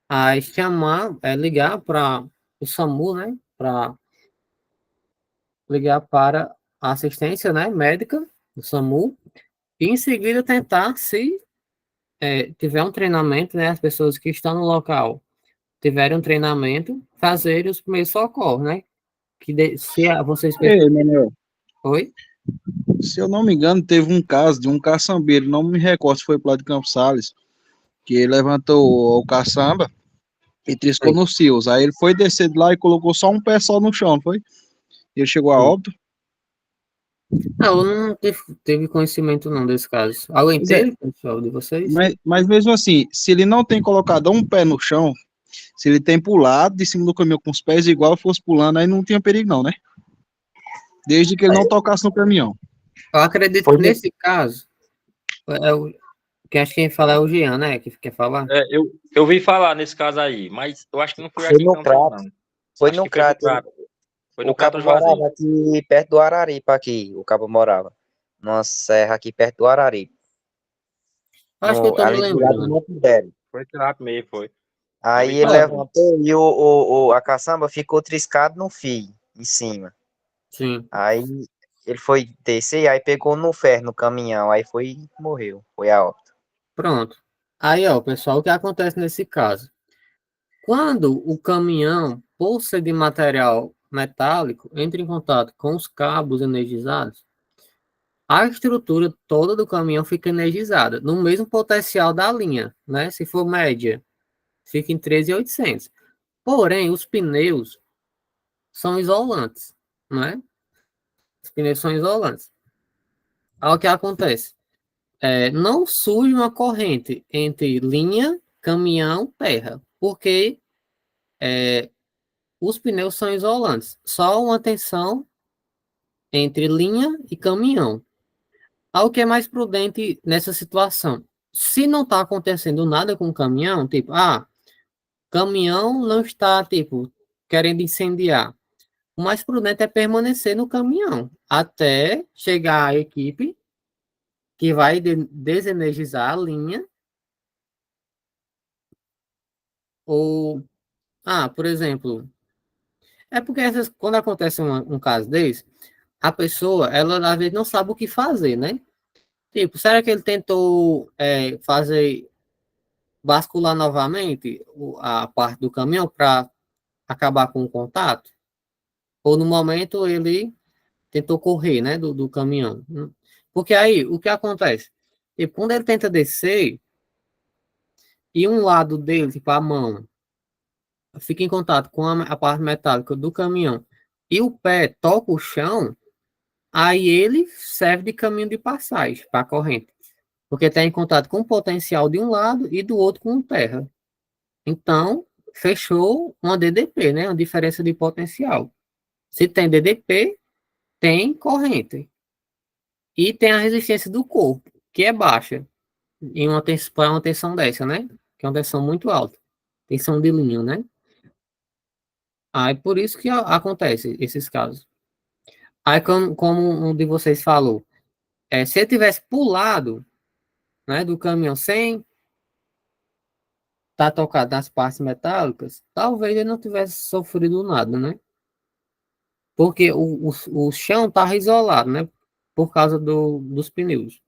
aí chamar, ligar para o SAMU, né, para ligar para a assistência, né, médica do SAMU, e em seguida tentar, se tiver um treinamento, né, as pessoas que estão no local tiverem um treinamento, fazer os primeiros socorros, né, se vocês Ei, Manuel, Oi? se eu não me engano, teve um caso de um caçambeiro, não me recordo se foi pro lado de Campos Sales, que ele levantou o caçamba e triscou Oi. nos fios. Aí ele foi descer de lá e colocou só um pé só no chão, não foi? Ele chegou a Sim. óbito. Eu não teve conhecimento não desse caso. Alguém Pois é, teve, pessoal, de vocês? mas mesmo assim, se ele não tem colocado um pé no chão, se ele tem pulado de cima do caminhão com os pés igual fosse pulando, aí não tinha perigo não, né? Desde que ele não tocasse no caminhão. Eu acredito Foi que no, nesse caso, que acho que quem fala é o Jean, né? Que quer falar? eu vi falar nesse caso aí, mas eu acho que não foi Foi aqui em no Campos, Crato. não. Foi Acho no que foi pro Crato. Crato. Foi no O cabo Crato Juazeiro. morava aqui perto do Araripe, aqui. O cabo morava. Numa serra aqui perto do Araripe. Acho que eu tô me Ali do lado do lembrando. Monte Velho. Foi Crato mesmo, foi. Eu Aí vi ele falar É, dele. levantou e a caçamba ficou triscado no fio, em cima. sim. Aí ele foi descer, aí pegou no ferro, no caminhão, aí foi e morreu. Foi a óbito. Pronto. Aí, ó, pessoal, o que acontece nesse caso? Quando o caminhão, por ser de material metálico, entra em contato com os cabos energizados, a estrutura toda do caminhão fica energizada, no mesmo potencial da linha, né? Se for média, fica em 13.800. Porém, os pneus são isolantes, né? Os pneus são isolantes. Aí o que acontece? Não surge uma corrente entre linha, caminhão, terra, porque os pneus são isolantes. Só uma tensão entre linha e caminhão. Ao que é mais prudente nessa situação? Se não está acontecendo nada com o caminhão, tipo, caminhão não está, tipo, querendo incendiar. O mais prudente é permanecer no caminhão até chegar a equipe que vai desenergizar a linha ou, por exemplo, é porque quando acontece um caso desse, a pessoa, ela às vezes não sabe o que fazer, né? Tipo, será que ele tentou fazer bascular novamente a parte do caminhão para acabar com o contato? Ou no momento ele tentou correr, né, do caminhão? Porque aí, o que acontece? Tipo, quando ele tenta descer e um lado dele, tipo a mão, fica em contato com a parte metálica do caminhão e o pé toca o chão, aí ele serve de caminho de passagem para a corrente, porque está em contato com o potencial de um lado e do outro com terra. Então, fechou uma DDP, né? Uma diferença de potencial. Se tem DDP, tem corrente. E tem a resistência do corpo, que é baixa, em para uma tensão dessa, né? Que é uma tensão muito alta. Tensão de linha, né? Aí por isso que acontece esses casos. Aí, como um de vocês falou, se ele tivesse pulado, né, do caminhão sem estar tocado nas partes metálicas, talvez ele não tivesse sofrido nada, né? Porque o chão estava isolado, né? Por causa dos pneus.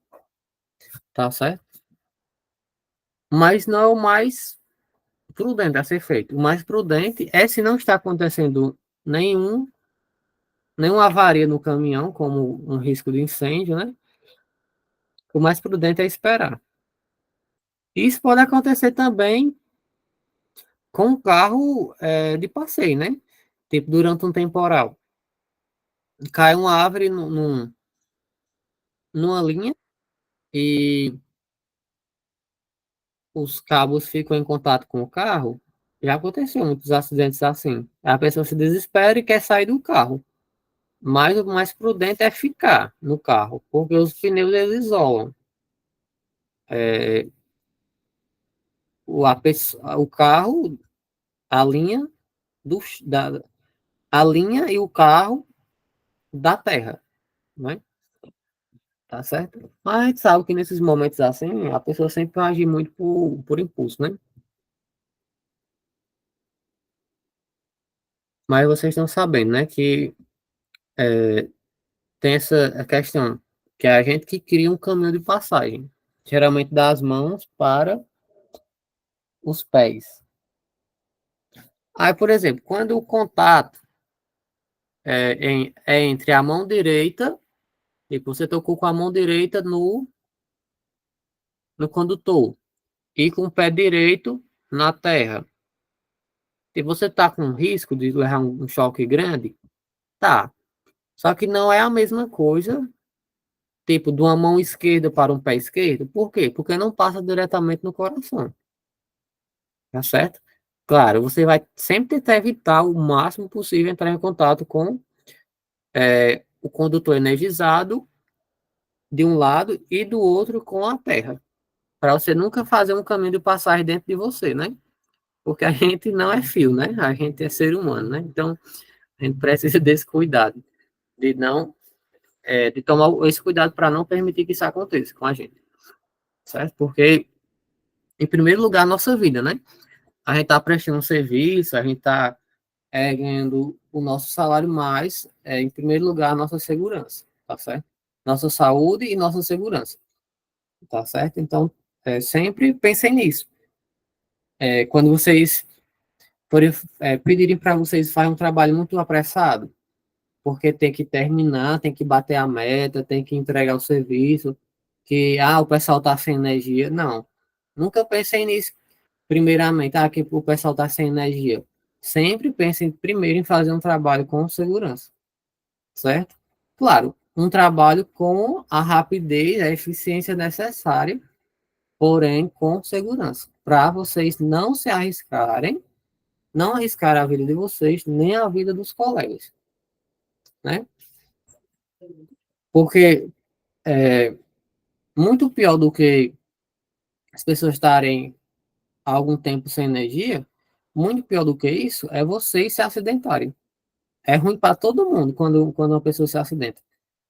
Tá certo? Mas não é o mais prudente a ser feito. O mais prudente é se não está acontecendo nenhuma avaria no caminhão, como um risco de incêndio, né? O mais prudente é esperar. Isso pode acontecer também com um carro de passeio, né? Tipo, durante um temporal. Cai uma árvore numa linha e os cabos ficam em contato com o carro. Já aconteceu muitos acidentes assim. A pessoa se desespera e quer sair do carro. Mas o mais prudente é ficar no carro, porque os pneus eles isolam. O carro, a linha, do, da, a linha e o carro da terra, né? Tá certo? Mas a gente sabe que nesses momentos assim, a pessoa sempre vai agir muito por impulso, né? Mas vocês estão sabendo, né, que tem essa questão, que é a gente que cria um caminho de passagem, geralmente das mãos para os pés. Aí, por exemplo, quando o contato é entre a mão direita, e você tocou com a mão direita no condutor, e com o pé direito na terra, e você está com risco de levar um choque grande, tá. Só que não é a mesma coisa, tipo, de uma mão esquerda para um pé esquerdo. Por quê? Porque não passa diretamente no coração. Tá certo? Claro, você vai sempre tentar evitar o máximo possível entrar em contato com o condutor energizado de um lado e do outro com a terra. Para você nunca fazer um caminho de passagem dentro de você, né? Porque a gente não é fio, né? A gente é ser humano, né? Então, a gente precisa desse cuidado, de não, de tomar esse cuidado para não permitir que isso aconteça com a gente, certo? Porque, em primeiro lugar, a nossa vida, né? A gente está prestando um serviço, a gente está ganhando o nosso salário mais, em primeiro lugar, a nossa segurança. tá certo? Nossa saúde e nossa segurança, tá certo? Então, sempre pensem nisso. Quando vocês pedirem para vocês fazerem um trabalho muito apressado, porque tem que terminar, tem que bater a meta, tem que entregar o serviço, que, o pessoal está sem energia. Não, nunca pensei nisso, primeiramente, que o pessoal está sem energia. Sempre pensem primeiro em fazer um trabalho com segurança, certo? Claro, um trabalho com a rapidez, a eficiência necessária, porém com segurança, para vocês não se arriscarem, não arriscar a vida de vocês, nem a vida dos colegas, né? Porque muito pior do que as pessoas estarem há algum tempo sem energia, muito pior do que isso é vocês se acidentarem. É ruim para todo mundo quando uma pessoa se acidenta.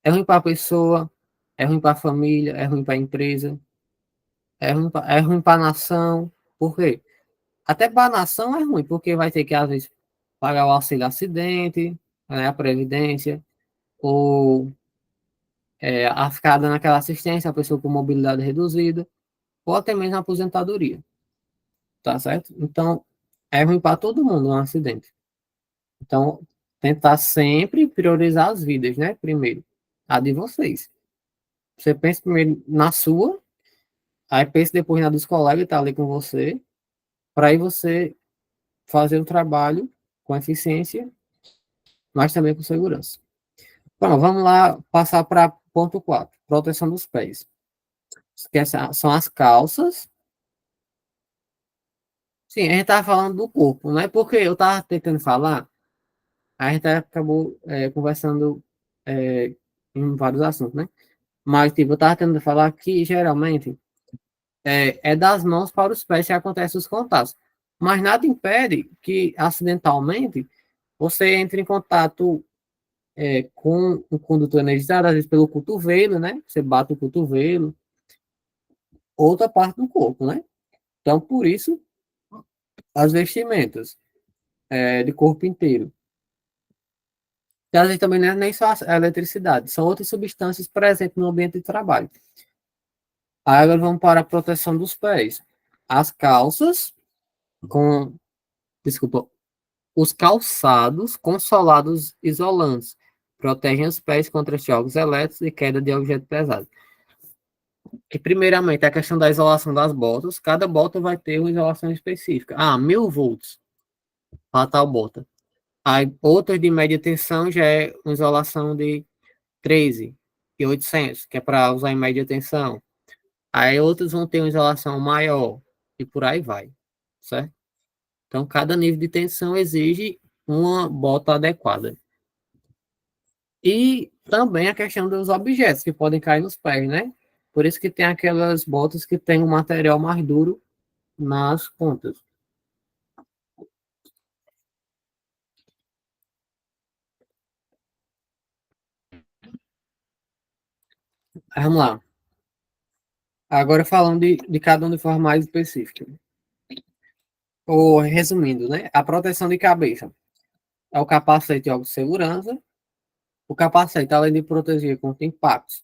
É ruim para a pessoa, é ruim para a família, é ruim para a empresa, é ruim para a nação. Por quê? Até para a nação é ruim, porque vai ter que, às vezes, pagar o auxílio acidente, né, a previdência, ou a ficar dando aquela assistência, a pessoa com mobilidade reduzida, ou até mesmo a aposentadoria, tá certo? Então, é ruim para todo mundo um acidente. Então, tentar sempre priorizar as vidas, né? Primeiro, a de vocês. Você pensa primeiro na sua, aí pensa depois na dos colegas que tá ali com você, para aí você fazer o trabalho com eficiência, mas também com segurança. Bom, vamos lá passar para ponto 4, proteção dos pés. Que são as calças. Sim, a gente estava falando do corpo, né? Porque eu estava tentando falar, a gente acabou conversando em vários assuntos, né? Mas, tipo, eu estava tentando falar que, geralmente, é das mãos para os pés que acontecem os contatos. Mas nada impede que, acidentalmente, você entre em contato com o condutor energizado, às vezes pelo cotovelo, né? Você bate o cotovelo, outra parte do corpo, né? Então, por isso, as vestimentas de corpo inteiro. E às vezes também não é nem só a eletricidade, são outras substâncias presentes no ambiente de trabalho. Aí agora vamos para a proteção dos pés. As calças com, desculpa, os calçados com solados isolantes protegem os pés contra choques elétricos e queda de objeto pesado. Que primeiramente a questão da isolação das botas, cada bota vai ter uma isolação específica. 1000 volts para tal bota. Aí outras de média tensão já é uma isolação de 13.800, que é para usar em média tensão. Aí outras vão ter uma isolação maior e por aí vai, certo? Então cada nível de tensão exige uma bota adequada. E também a questão dos objetos que podem cair nos pés, né? Por isso que tem aquelas botas que tem um material mais duro nas pontas. Vamos lá. Agora falando de cada um de forma mais específica. Ou resumindo, né? A proteção de cabeça é o capacete de óculos de segurança. O capacete, além de proteger contra impactos,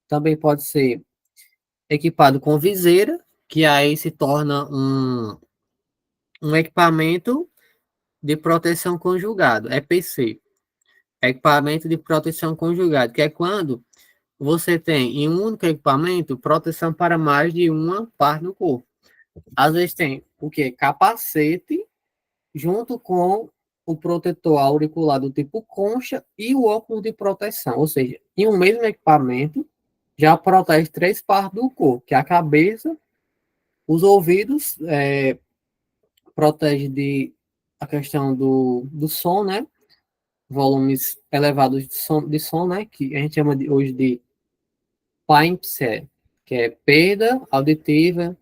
também pode ser equipado com viseira, que aí se torna um equipamento de proteção conjugado, EPC. Equipamento de proteção conjugado, que é quando você tem em um único equipamento proteção para mais de uma parte do corpo. Às vezes tem o que? Capacete, junto com o protetor auricular do tipo concha e o óculos de proteção. Ou seja, em um mesmo equipamento, já protege 3 partes do corpo, que é a cabeça, os ouvidos, protege a questão do som, né? Volumes elevados de som, né? Que a gente chama hoje de PAIMPSE, que é perda auditiva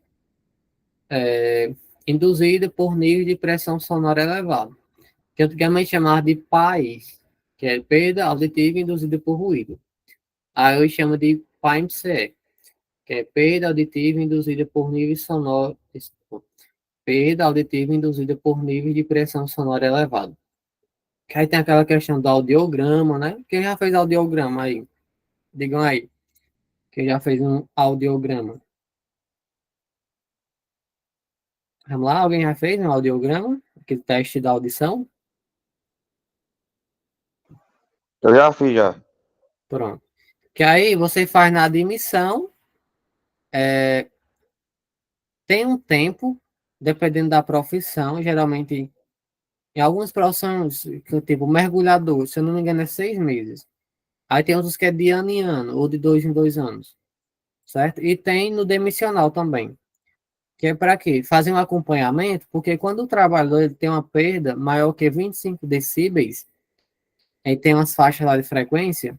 induzida por nível de pressão sonora elevado, que antigamente chamava de PAIS, que é perda auditiva induzida por ruído. Aí hoje chama de PAIMPSE, que é perda auditiva induzida por nível sonoro, perda auditiva induzida por nível de pressão sonora elevado. Que aí tem aquela questão do audiograma, né? Quem já fez audiograma aí? Digam aí, quem já fez um audiograma. Vamos lá, alguém já fez um audiograma? Aquele teste da audição? Eu já fiz já. Pronto. Que aí você faz na admissão, tem um tempo, dependendo da profissão, geralmente em algumas profissões, que tipo mergulhador, se eu não me engano, é 6 meses. Aí tem outros que é de ano em ano, ou de 2 em 2 anos, certo? E tem no demissional também, que é para quê? Fazer um acompanhamento, porque quando o trabalhador ele tem uma perda maior que 25 decibéis, aí tem umas faixas lá de frequência,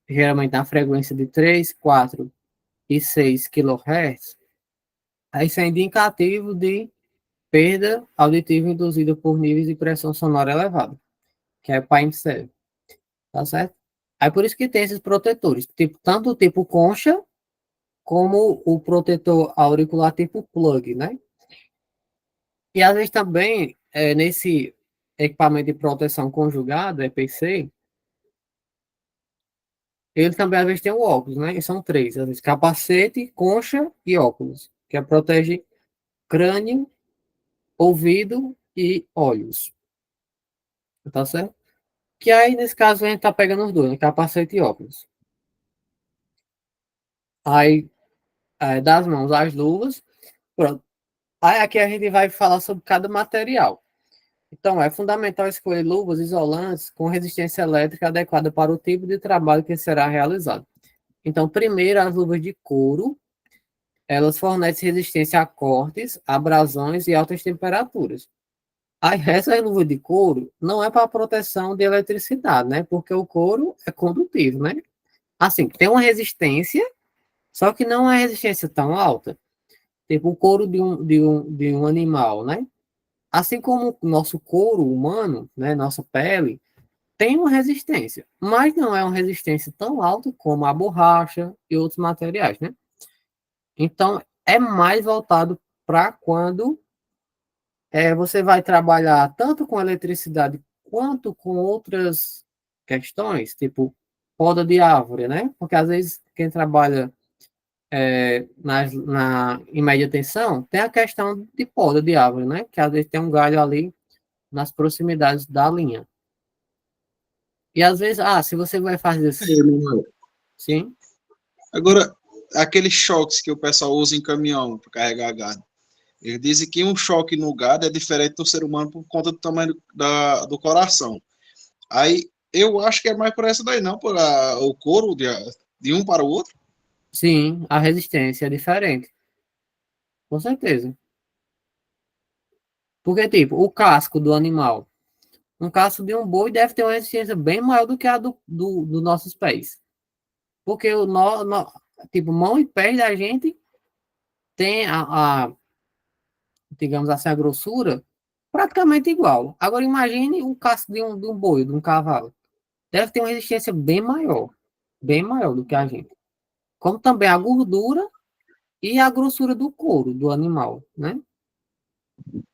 geralmente na frequência de 3, 4 e 6 kHz, aí isso é indicativo de perda auditiva induzida por níveis de pressão sonora elevada, que é PAIN-7, tá certo? Aí por isso que tem esses protetores, tipo, tanto o tipo concha, como o protetor auricular tipo plug, né? E às vezes também, nesse equipamento de proteção conjugado, EPC, ele também às vezes tem o óculos, né? E são três, às vezes capacete, concha e óculos, que protege crânio, ouvido e olhos, tá certo? Que aí, nesse caso, a gente tá pegando os dois, né? Capacete e óculos. Aí, das mãos às luvas, pronto. Aí aqui a gente vai falar sobre cada material. Então, é fundamental escolher luvas isolantes com resistência elétrica adequada para o tipo de trabalho que será realizado. Então, primeiro, as luvas de couro, elas fornecem resistência a cortes, abrasões e altas temperaturas. Aí, essa luva de couro não é para proteção de eletricidade, né? Porque o couro é condutivo, né? Assim, tem uma resistência, só que não é resistência tão alta. Tipo o couro de um animal, né? Assim como o nosso couro humano, né? Nossa pele, tem uma resistência, mas não é uma resistência tão alta como a borracha e outros materiais, né? Então, é mais voltado para quando você vai trabalhar tanto com eletricidade quanto com outras questões, tipo poda de árvore, né? Porque às vezes quem trabalha em média tensão tem a questão de poda de árvore, né? Que às vezes tem um galho ali nas proximidades da linha. E às vezes, se você vai fazer assim, Manuel. sim, Agora, aqueles choques que o pessoal usa em caminhão para carregar gado. Eles dizem que um choque no gado é diferente do ser humano por conta do tamanho do coração. Aí eu acho que é mais por essa daí, não, por o couro de um para o outro. sim, a resistência é diferente, com certeza. Porque, tipo, o casco do animal, um casco de um boi deve ter uma resistência bem maior do que a dos nossos pés. Porque tipo, mão e pés da gente tem digamos assim, a grossura praticamente igual. Agora imagine o casco de um boi, de um cavalo. Deve ter uma resistência bem maior do que a gente. Como também a gordura e a grossura do couro do animal, né?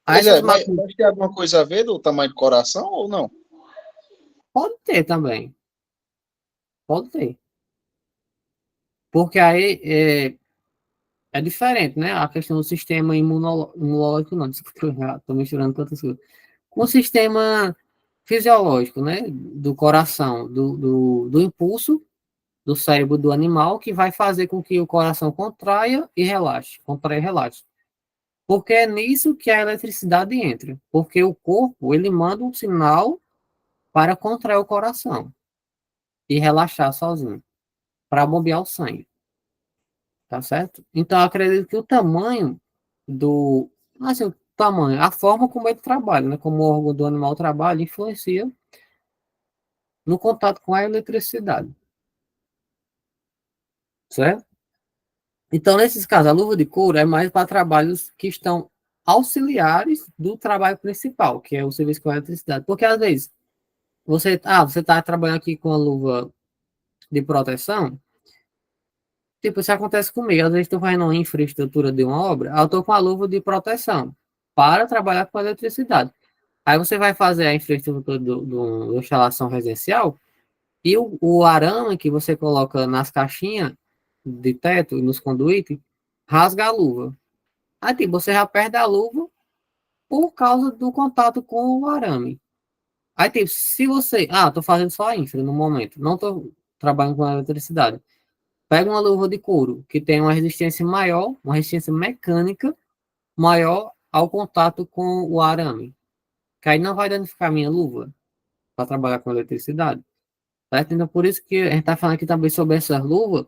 Aí Pois essas é, máquinas mas tem alguma coisa a ver do tamanho do coração ou não? pode ter também, pode ter. Porque aí é diferente, né? A questão do sistema imunológico, não, desculpa, estou misturando tantas coisas. Com o sistema fisiológico, né? Do coração, do impulso do cérebro do animal, que vai fazer com que o coração contraia e relaxe, contraia e relaxe. Porque é nisso que a eletricidade entra. Porque o corpo, ele manda um sinal para contrair o coração e relaxar sozinho, para bombear o sangue. Tá certo? Então, eu acredito que o tamanho assim, o tamanho, a forma como ele trabalha, né? Como o órgão do animal trabalha, influencia no contato com a eletricidade. Certo? Então, nesses casos, a luva de couro é mais para trabalhos que estão auxiliares do trabalho principal, que é o serviço com eletricidade. Porque, às vezes, você está trabalhando aqui com a luva de proteção, tipo, isso acontece comigo. Às vezes, estou fazendo uma infraestrutura de uma obra, eu estou com a luva de proteção para trabalhar com eletricidade. Aí você vai fazer a infraestrutura de instalação residencial E o arame que você coloca nas caixinhas de teto, nos conduítes, rasga a luva. Aí, tipo, você já perde a luva por causa do contato com o arame. Aí, tipo, se você... Ah, tô fazendo só a infra no momento. Não tô trabalhando com eletricidade. Pega uma luva de couro que tem uma resistência maior, uma resistência mecânica maior ao contato com o arame. Que aí não vai danificar a minha luva para trabalhar com eletricidade. Certo? Então, por isso que a gente está falando aqui também sobre essas luvas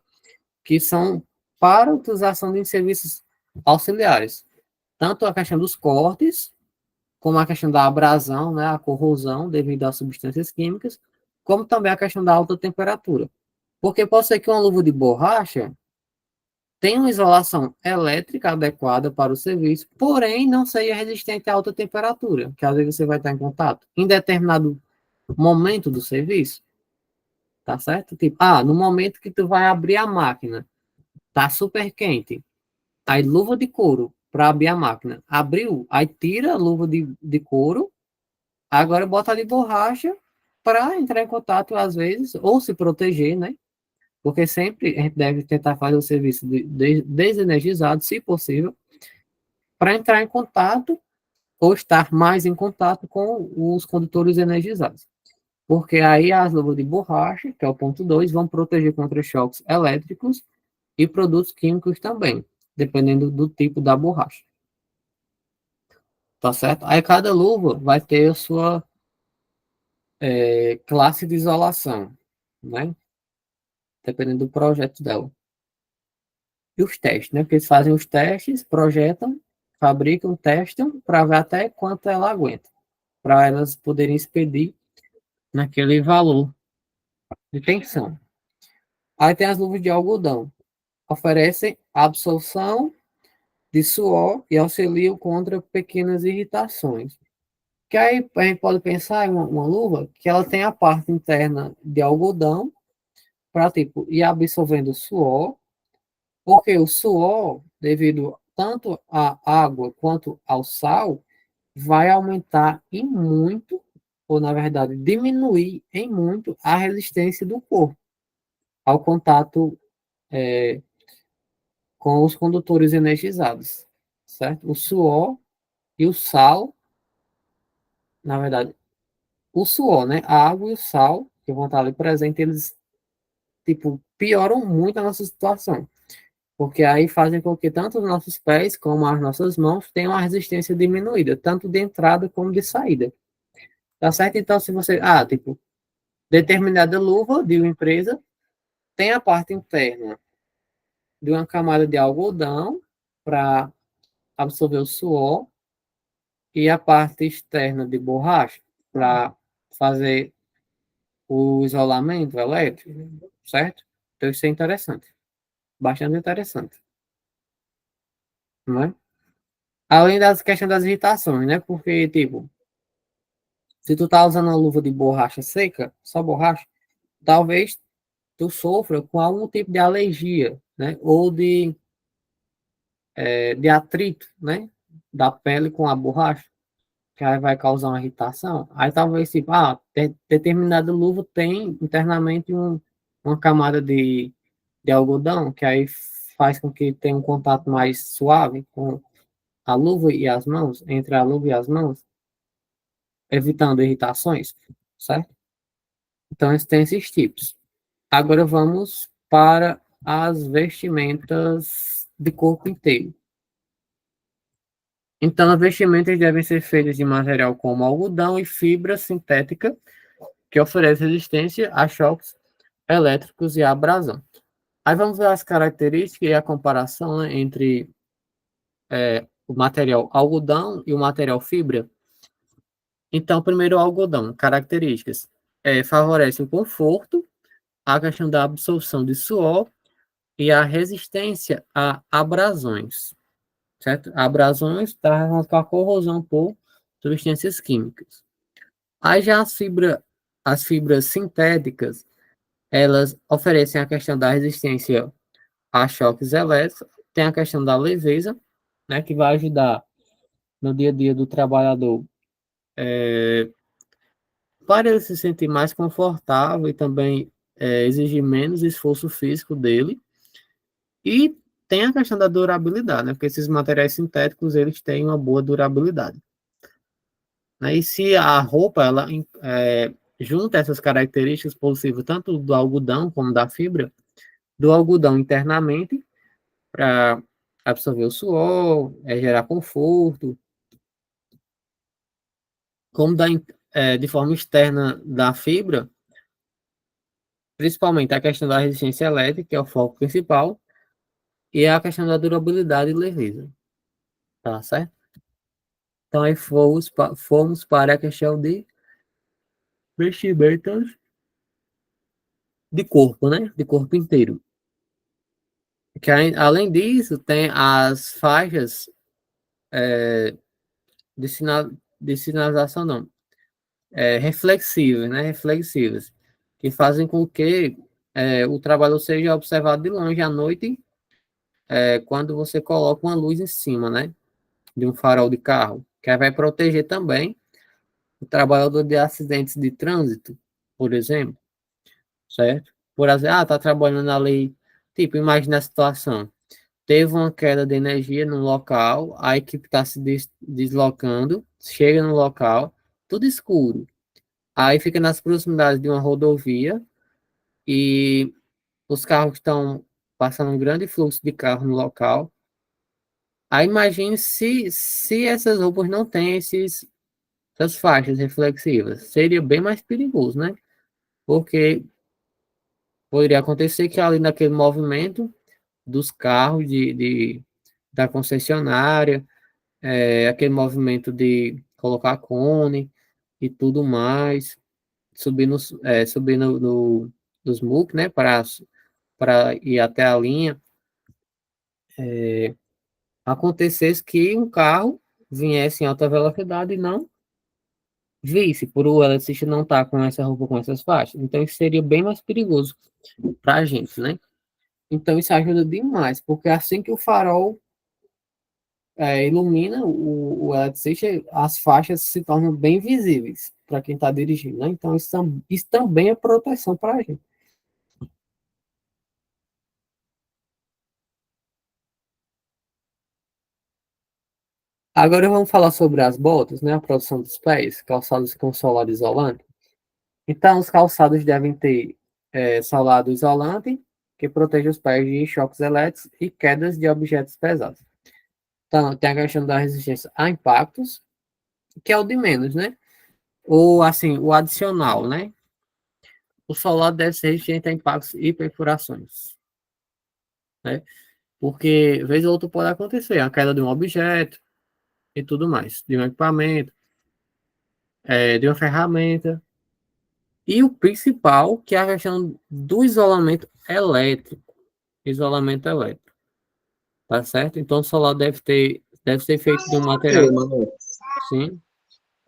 que são para utilização de serviços auxiliares. Tanto a questão dos cortes, como a questão da abrasão, né, a corrosão devido às substâncias químicas, como também a questão da alta temperatura. Porque pode ser que uma luva de borracha tenha uma isolação elétrica adequada para o serviço, porém não seja resistente à alta temperatura, que às vezes você vai estar em contato em determinado momento do serviço, tá certo? Tipo, no momento que tu vai abrir a máquina, tá super quente, aí luva de couro para abrir a máquina, abriu, aí tira a luva de couro, agora bota de borracha para entrar em contato às vezes, ou se proteger, né? Porque sempre a gente deve tentar fazer o serviço desenergizado, se possível, para entrar em contato ou estar mais em contato com os condutores energizados. Porque aí as luvas de borracha, que é o ponto 2, vão proteger contra choques elétricos e produtos químicos também, dependendo do tipo da borracha. Tá certo? Aí cada luva vai ter a sua classe de isolação, né? Dependendo do projeto dela. E os testes, né? Porque eles fazem os testes, projetam, fabricam, testam, para ver até quanto ela aguenta, para elas poderem expedir naquele valor de tensão. Aí tem as luvas de algodão, oferecem absorção de suor e auxiliam contra pequenas irritações. Que aí a gente pode pensar em uma luva que ela tem a parte interna de algodão para tipo ir absorvendo suor, porque o suor, devido tanto à água quanto ao sal, vai aumentar em muito, ou na verdade diminuir em muito a resistência do corpo ao contato com os condutores energizados, certo? O suor e o sal, na verdade, o suor, né? A água e o sal, que vão estar ali presentes, eles, tipo, pioram muito a nossa situação. Porque aí fazem com que tanto os nossos pés como as nossas mãos tenham uma resistência diminuída, tanto de entrada como de saída. Tá certo? Então, se você, tipo, determinada luva de uma empresa tem a parte interna de uma camada de algodão para absorver o suor e a parte externa de borracha para fazer o isolamento elétrico, certo? Então, isso é interessante, bastante interessante, não é? Além das questões das irritações, né? Porque, tipo, se tu tá usando uma luva de borracha seca, só borracha, talvez tu sofra com algum tipo de alergia, né? Ou de atrito, né? Da pele com a borracha, que aí vai causar uma irritação. Aí talvez, tipo, determinada luva tem internamente uma camada de algodão, que aí faz com que tenha um contato mais suave com a luva e as mãos, entre a luva e as mãos, evitando irritações, certo? Então, tem esses tipos. Agora vamos para as vestimentas de corpo inteiro. Então, as vestimentas devem ser feitas de material como algodão e fibra sintética, que oferece resistência a choques elétricos e a abrasão. Aí vamos ver as características e a comparação, né, entre o material algodão e o material fibra. Então, primeiro o algodão, características. Favorece o conforto, a questão da absorção de suor e a resistência a abrasões, certo? Abrasões está relacionado com a corrosão por substâncias químicas. Aí já as fibras sintéticas, elas oferecem a questão da resistência a choques elétricos, tem a questão da leveza, né, que vai ajudar no dia a dia do trabalhador para ele se sentir mais confortável e também exigir menos esforço físico dele. E tem a questão da durabilidade, né? Porque esses materiais sintéticos, eles têm uma boa durabilidade. Né? E se a roupa, ela junta essas características positivas, tanto do algodão como da fibra, do algodão internamente, para absorver o suor, gerar conforto, como de forma externa da fibra, principalmente a questão da resistência elétrica, que é o foco principal, e a questão da durabilidade e leveza. Tá certo? Então, aí fomos para a questão de vestimentas de corpo, né? De corpo inteiro. Que, além disso, tem as faixas de, de sinalização, não, reflexivas, né? Reflexivas, que fazem com que o trabalho seja observado de longe à noite, quando você coloca uma luz em cima, né? De um farol de carro, que aí vai proteger também o trabalhador de acidentes de trânsito, por exemplo, certo? Por exemplo, tá trabalhando ali, tipo, imagina a situação, teve uma queda de energia no local, a equipe está se deslocando, chega no local, tudo escuro, aí fica nas proximidades de uma rodovia e os carros estão passando um grande fluxo de carro no local. Aí imagine se essas roupas não têm essas faixas reflexivas, seria bem mais perigoso, né? Porque poderia acontecer que ali naquele movimento dos carros da concessionária, aquele movimento de colocar cone e tudo mais, subir nos MUC, né, para ir até a linha, acontecesse que um carro viesse em alta velocidade e não visse, por o eletricista não estar com essa roupa, com essas faixas. Então, isso seria bem mais perigoso para a gente, né? Então, isso ajuda demais, porque assim que o farol ilumina o eletricista, as faixas se tornam bem visíveis para quem está dirigindo, né? Então, isso também é proteção para a gente. Agora vamos falar sobre as botas, né? A produção dos pés, calçados com solado isolante. Então, os calçados devem ter solado isolante, que protege os pés de choques elétricos e quedas de objetos pesados. Então, tem a questão da resistência a impactos, que é o de menos, né? Ou, assim, o adicional, né? O solado deve ser resistente a impactos e perfurações, né? Porque, vez ou outra, pode acontecer a queda de um objeto e tudo mais, de um equipamento, de uma ferramenta. E o principal, que é a questão do isolamento elétrico. Isolamento elétrico. Tá certo? Então, o solar deve ser feito de um material. Ei, Manuel, Sim.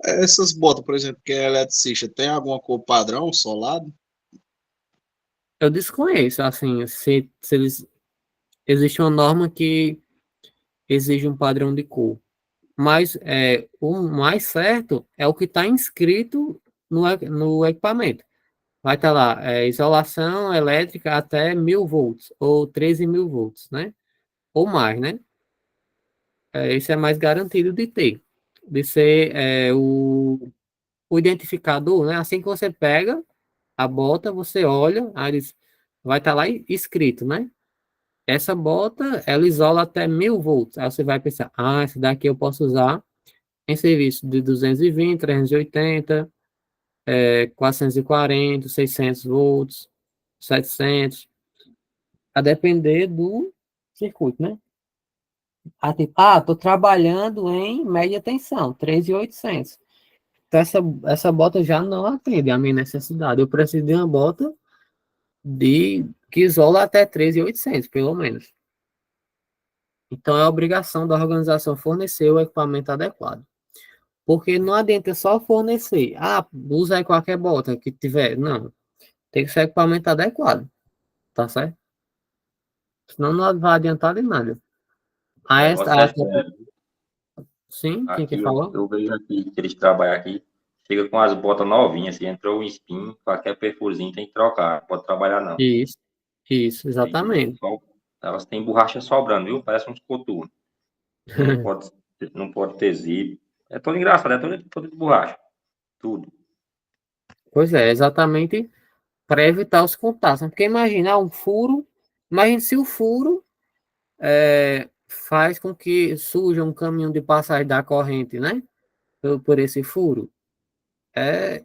essas botas, por exemplo, que é eletricista, tem alguma cor padrão, solado? Eu desconheço, assim, se eles. Existe uma norma que exige um padrão de cor. Mas o mais certo é o que está inscrito no equipamento. Vai estar lá, isolação elétrica até 1000 volts, ou 13.000 volts, né? Ou mais, né? Isso é mais garantido de ter. De ser o identificador, né? Assim que você pega a bota, você olha, aí vai estar lá escrito, né? Essa bota, ela isola até 1000 volts. Aí você vai pensar, essa daqui eu posso usar em serviço de 220, 380, 440, 600 volts, 700, a depender do circuito, né? Tipo, tô trabalhando em média tensão, 3.800. Então, essa bota já não atende a minha necessidade. Eu preciso de uma bota que isola até 13.800, pelo menos. Então, é obrigação da organização fornecer o equipamento adequado. Porque não adianta só fornecer. Usa aí qualquer bota que tiver. Não. Tem que ser equipamento adequado. Tá certo? Senão não vai adiantar de nada. O negócio é sério. Sim, quem que Aqui, ó, falou? eu vejo aqui que eles trabalham aqui. chega com as botas novinhas, se entrou um espinho, qualquer perfurinho tem que trocar, não pode trabalhar não. Isso, exatamente. Elas têm borracha sobrando, viu? Parece uns coturnos. Não pode ter zíper. É todo engraçado, é todo de borracha. Tudo. Pois é, exatamente para evitar os contatos, né? Porque imagina um furo, imagine se o furo faz com que suja um caminho de passagem da corrente, né? Por esse furo. É,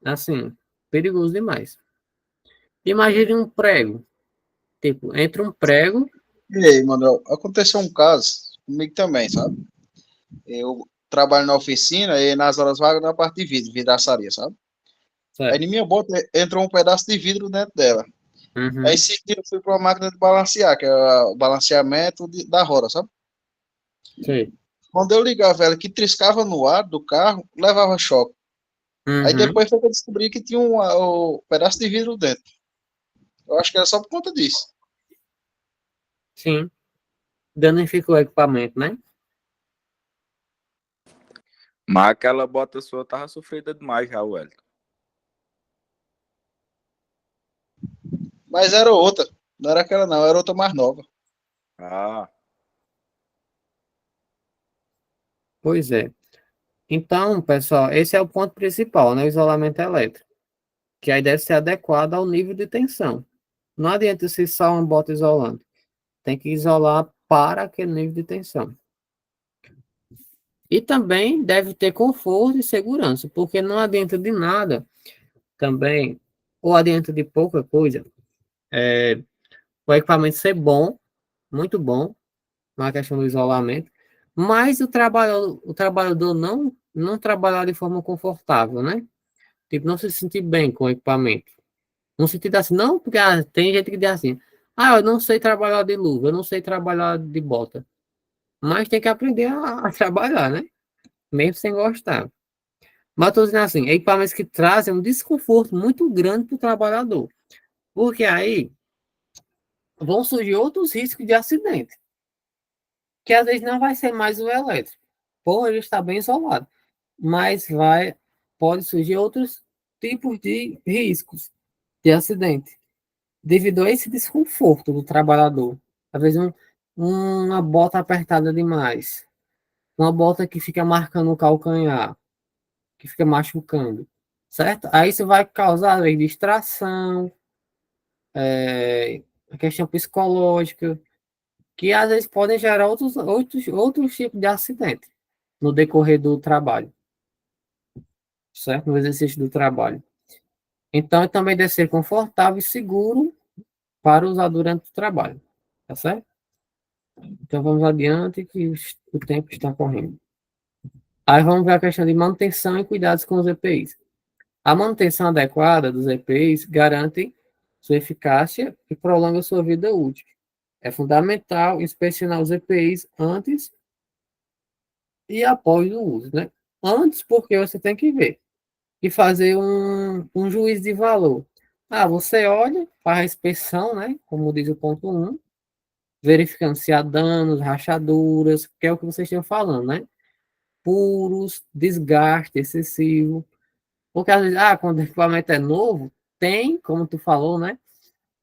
assim, perigoso demais. Imagine um prego. Tipo, entra um prego. E aí, mano, aconteceu um caso comigo também, sabe? Eu trabalho na oficina e nas horas vagas na parte de vidro, vidraçaria, sabe? Aí Certo. em minha bota entrou um pedaço de vidro dentro dela. Aí Uhum, esse dia eu fui para uma máquina de balancear, que é o balanceamento da roda, sabe? sei. Quando eu ligava ela que triscava no ar do carro, levava choque. Aí Uhum, depois foi que eu descobri que tinha um pedaço de vidro dentro. Eu acho que era só por conta disso. sim. Danifica o equipamento, né? Mas aquela bota sua tava sofrida demais já, Wellington. Mas era outra. Não era aquela não, era outra mais nova. Ah, Pois é. Então, pessoal, esse é o ponto principal, né? O isolamento elétrico. Que aí deve ser adequado ao nível de tensão. Não adianta ser só uma bota isolante. Tem que isolar para aquele nível de tensão. E também deve ter conforto e segurança, porque não adianta de nada também, ou adianta de pouca coisa, o equipamento ser bom, muito bom, na questão do isolamento, mas o trabalhador não trabalhar de forma confortável, né? Tipo, não se sentir bem com o equipamento. No sentido assim, não, porque tem gente que diz assim, eu não sei trabalhar de luva, eu não sei trabalhar de bota. Mas tem que aprender a trabalhar, né? Mesmo sem gostar. Mas estou dizendo assim, equipamentos que trazem um desconforto muito grande para o trabalhador. Porque aí vão surgir outros riscos de acidente. Que às vezes não vai ser mais o elétrico. Por ele está bem isolado. Mas pode surgir outros tipos de riscos de acidente. Devido a esse desconforto do trabalhador. Às vezes uma bota apertada demais. Uma bota que fica marcando o calcanhar, que fica machucando, certo? Aí isso vai causar às vezes, distração, a questão psicológica, que às vezes podem gerar outros tipos de acidente no decorrer do trabalho, certo? No exercício do trabalho. Então, também deve ser confortável e seguro para usar durante o trabalho, tá certo? Então, vamos adiante, que o tempo está correndo. Aí vamos ver a questão de manutenção e cuidados com os EPIs. A manutenção adequada dos EPIs garante sua eficácia e prolonga sua vida útil. É fundamental inspecionar os EPIs antes e após o uso, né? Antes, porque você tem que ver e fazer um juízo de valor. Você olha, faz a inspeção, né? Como diz o ponto 1, verificando se há danos, rachaduras, que é o que vocês estão falando, né? Furos, desgaste excessivo. Porque às vezes, quando o equipamento é novo, tem, como tu falou, né?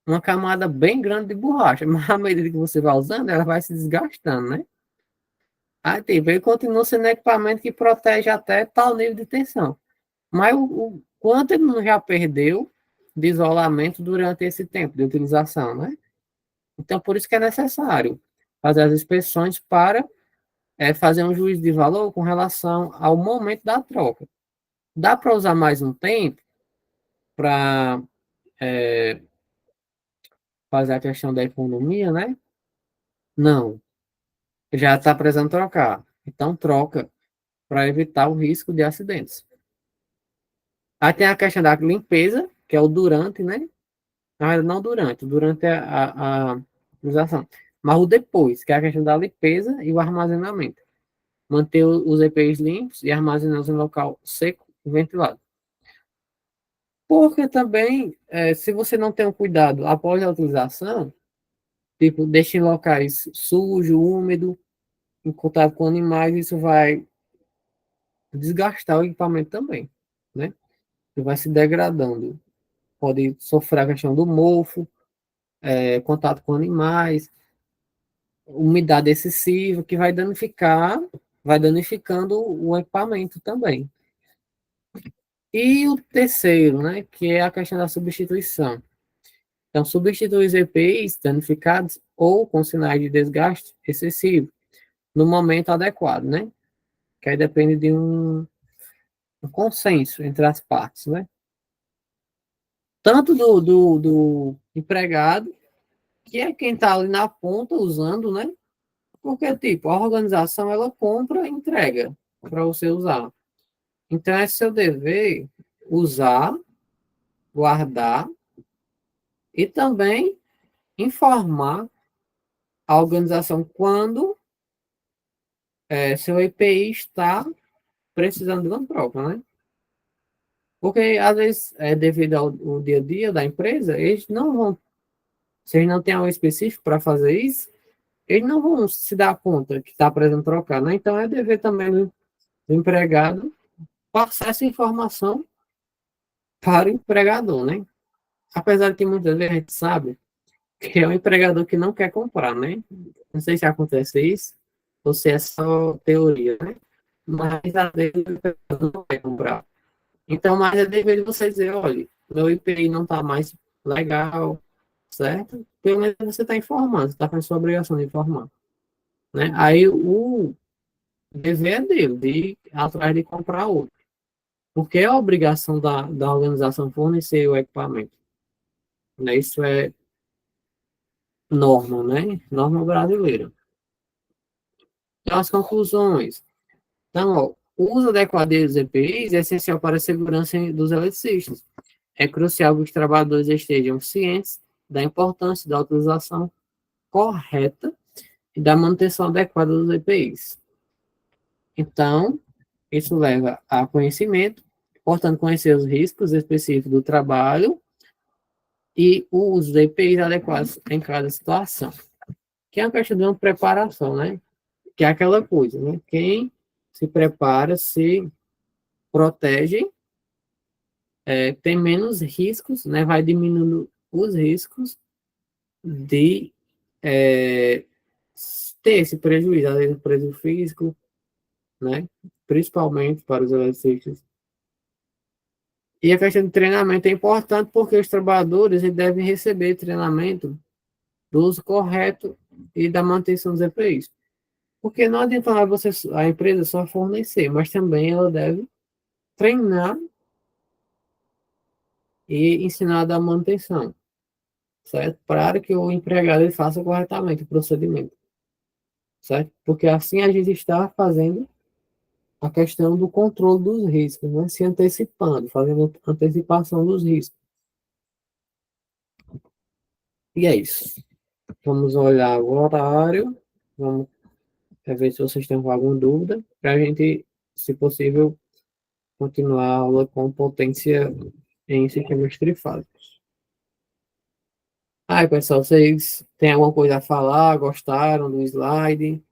Uma camada bem grande de borracha. Mas à medida que você vai usando, ela vai se desgastando, né? Aí tipo, ele continua sendo equipamento que protege até tal nível de tensão. Mas o quanto ele não já perdeu de isolamento durante esse tempo de utilização, né? Então, por isso que é necessário fazer as inspeções para fazer um juízo de valor com relação ao momento da troca. Dá para usar mais um tempo para fazer a questão da economia, né? Não, já está precisando trocar. Então, troca para evitar o risco de acidentes. Aí tem a questão da limpeza, que é o durante, né? Na verdade, não durante, durante a utilização. Mas o depois, que é a questão da limpeza e o armazenamento. Manter os EPIs limpos e armazená-los em local seco e ventilado. Porque também, se você não tem um cuidado após a utilização, tipo, deixa em locais sujo, úmido, em contato com animais, isso vai desgastar o equipamento também. né? Que vai se degradando. Pode sofrer a questão do mofo, contato com animais, umidade excessiva, que vai danificando o equipamento também. E o terceiro, né, que é a questão da substituição. Então, substituir os EPIs danificados ou com sinais de desgaste excessivo no momento adequado, né? Que aí depende de um consenso entre as partes, né? Tanto do empregado, que é quem está ali na ponta usando, né? Porque, tipo, a organização, ela compra e entrega para você usar. Então, é seu dever usar, guardar e também informar a organização quando seu EPI está precisando de uma troca, né? Porque, às vezes, devido ao dia a dia da empresa, eles não vão, se eles não têm algo específico para fazer isso, eles não vão se dar conta que está precisando trocar, né? Então, é dever também do empregado passar essa informação para o empregador, né? Apesar de que muitas vezes a gente sabe que é o empregador que não quer comprar, né? Não sei se acontece isso ou se é só teoria, né? Mas às vezes o empregador não quer comprar. Então, mas é dever de você dizer, olha, meu IPI não está mais legal, certo? Pelo menos você está informando, você está fazendo sua obrigação de informar, né? Aí o dever é dele, de ir atrás de comprar outro. Porque é a obrigação da organização fornecer o equipamento, né? Isso é norma, né? Norma brasileira. Então, as conclusões. Então, ó, o uso adequado dos EPIs é essencial para a segurança dos eletricistas. É crucial que os trabalhadores estejam cientes da importância da utilização correta e da manutenção adequada dos EPIs. Então, isso leva a conhecimento, portanto, conhecer os riscos específicos do trabalho e o uso de EPIs adequados em cada situação. Que é uma questão de uma preparação, né? Que é aquela coisa, né? Quem se prepara se protege, tem menos riscos, né? Vai diminuindo os riscos de é, ter esse prejuízo, às vezes prejuízo físico, né? Principalmente para os eletricistas. E a questão de treinamento é importante porque os trabalhadores eles devem receber treinamento do uso correto e da manutenção dos EPIs. Porque não adianta nada você, a empresa só fornecer, mas também ela deve treinar e ensinar a dar manutenção, certo? Para que o empregado ele faça corretamente o procedimento, certo? Porque assim a gente está fazendo a questão do controle dos riscos, né? Se antecipando, fazendo antecipação dos riscos. E é isso. Vamos olhar o horário, vamos ver se vocês têm alguma dúvida, para a gente, se possível, continuar a aula com potência em sistemas trifásicos. Aí, pessoal, vocês têm alguma coisa a falar? Gostaram do slide,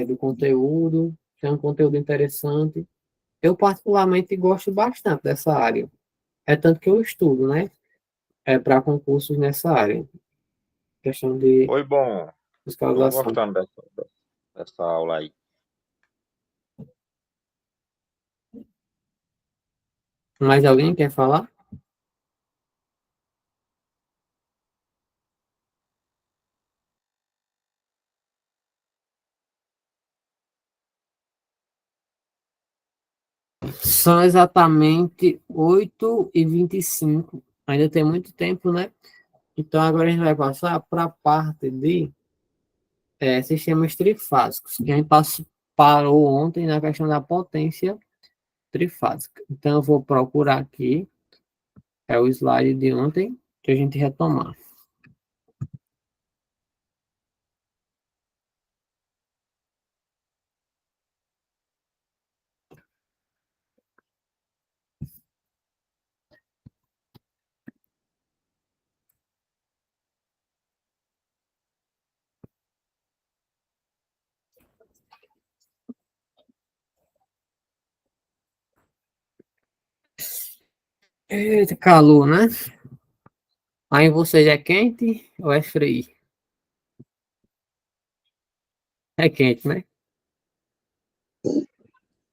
do conteúdo? É um conteúdo interessante. Eu, particularmente, gosto bastante dessa área. É tanto que eu estudo, né? Para concursos nessa área. Questão de Foi bom. Estou fiscalização. gostando dessa aula aí. Mais alguém quer falar? São exatamente 8h25. Ainda tem muito tempo, né? Então, agora a gente vai passar para a parte de sistemas trifásicos, que a gente parou ontem na questão da potência trifásica. Então, eu vou procurar aqui, o slide de ontem, que a gente retomar. Eita, calor, né? Aí vocês é quente ou é frio? É quente, né?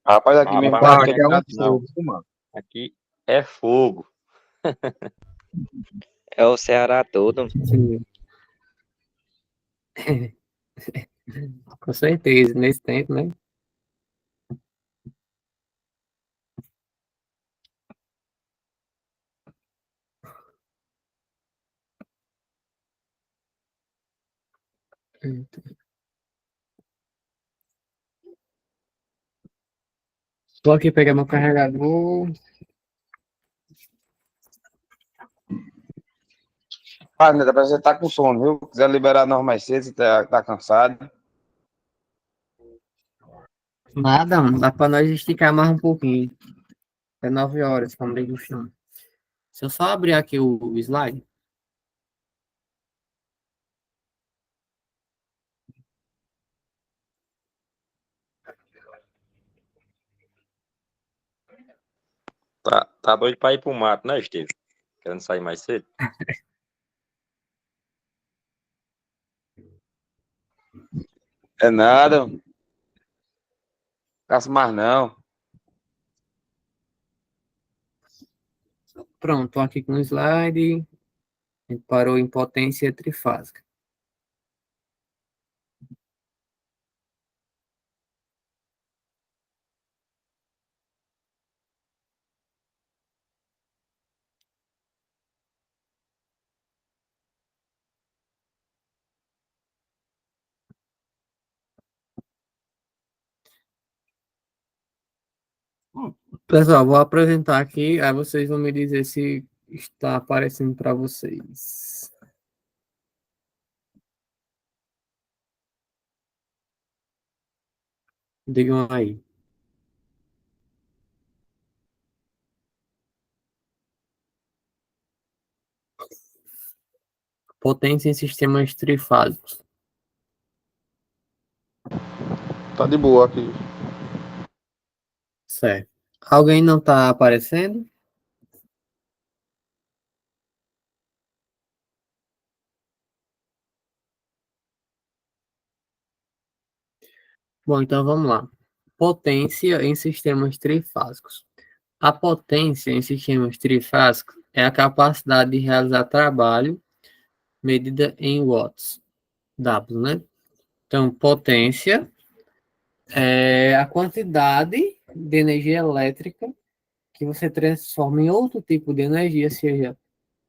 Rapaz, aqui mesmo Rapaz, tá Pá, que quente, é tá um não. fogo, mano. aqui é fogo. É o Ceará todo. Sim. Com certeza, nesse tempo, né? Vou aqui pegar meu carregador. Ah, Neta, parece que você tá com sono, viu? Quiser liberar nós mais cedo, você tá cansado. Nada, mano. Dá pra nós esticar mais um pouquinho. Até 9 horas, como diz o chão. Se eu só abrir aqui o slide. Tá doido pra ir pro mato, né, Steve? Querendo sair mais cedo? É nada, caça mais não. Pronto, tô aqui com o slide. A gente parou em potência trifásica. Pessoal, vou apresentar aqui, aí vocês vão me dizer se está aparecendo para vocês. Digam aí. Potência em sistemas trifásicos. Tá de boa aqui. Certo. Alguém não está aparecendo? Bom, então vamos lá. Potência em sistemas trifásicos. A potência em sistemas trifásicos é a capacidade de realizar trabalho medida em watts, W, né? Então, potência é a quantidade de energia elétrica que você transforma em outro tipo de energia, seja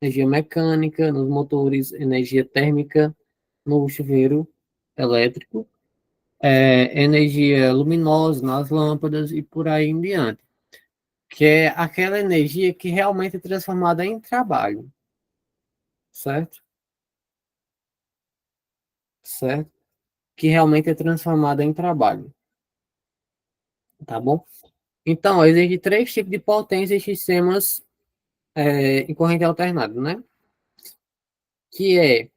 energia mecânica, nos motores, energia térmica, no chuveiro elétrico, energia luminosa nas lâmpadas e por aí em diante, que é aquela energia que realmente é transformada em trabalho, certo? Certo? Que realmente é transformada em trabalho, tá bom? Então, existem três tipos de potência em sistemas em corrente alternada, né? Que é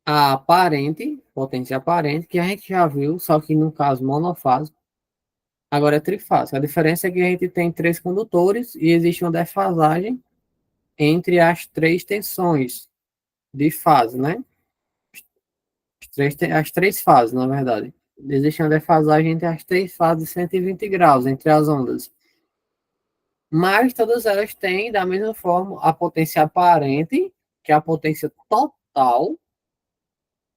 a aparente, potência aparente, que a gente já viu, só que no caso monofásico, agora é trifásico. A diferença é que a gente tem três condutores e existe uma defasagem entre as três tensões de fase, né? As três fases, na verdade. Existe uma defasagem entre as três fases de 120 graus, entre as ondas. Mas todas elas têm, da mesma forma, a potência aparente, que é a potência total,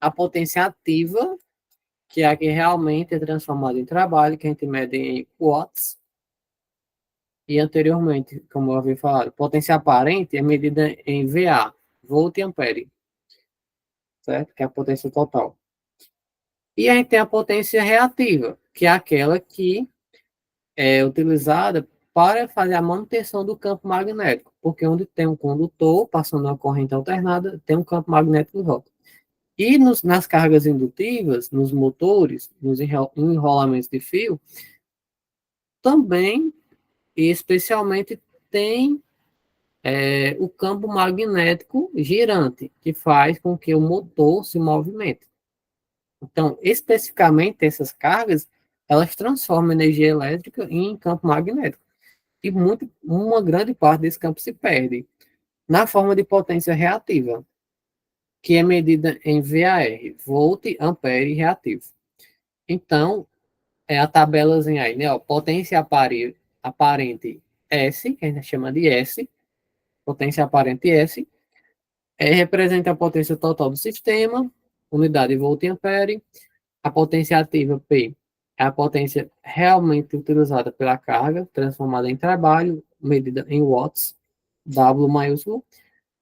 a potência ativa, que é a que realmente é transformada em trabalho, que a gente mede em watts, e anteriormente, como eu havia falado, potência aparente é medida em VA, volt e ampere, certo? Que é a potência total. E a gente tem a potência reativa, que é aquela que é utilizada para fazer a manutenção do campo magnético, porque onde tem um condutor passando uma corrente alternada, tem um campo magnético em volta. E nas cargas indutivas, nos motores, nos enrolamentos de fio, também, e especialmente, tem o campo magnético girante, que faz com que o motor se movimente. Então, especificamente, essas cargas, elas transformam energia elétrica em campo magnético. e uma grande parte desse campo se perde na forma de potência reativa, que é medida em VAR, volt, ampere reativo. Então, é a tabelazinha aí, né? Ó, potência aparente S, que a gente chama de S, potência aparente S, representa a potência total do sistema, unidade volt e ampere. A potência ativa, P, é a potência realmente utilizada pela carga, transformada em trabalho, medida em watts, W maiúsculo.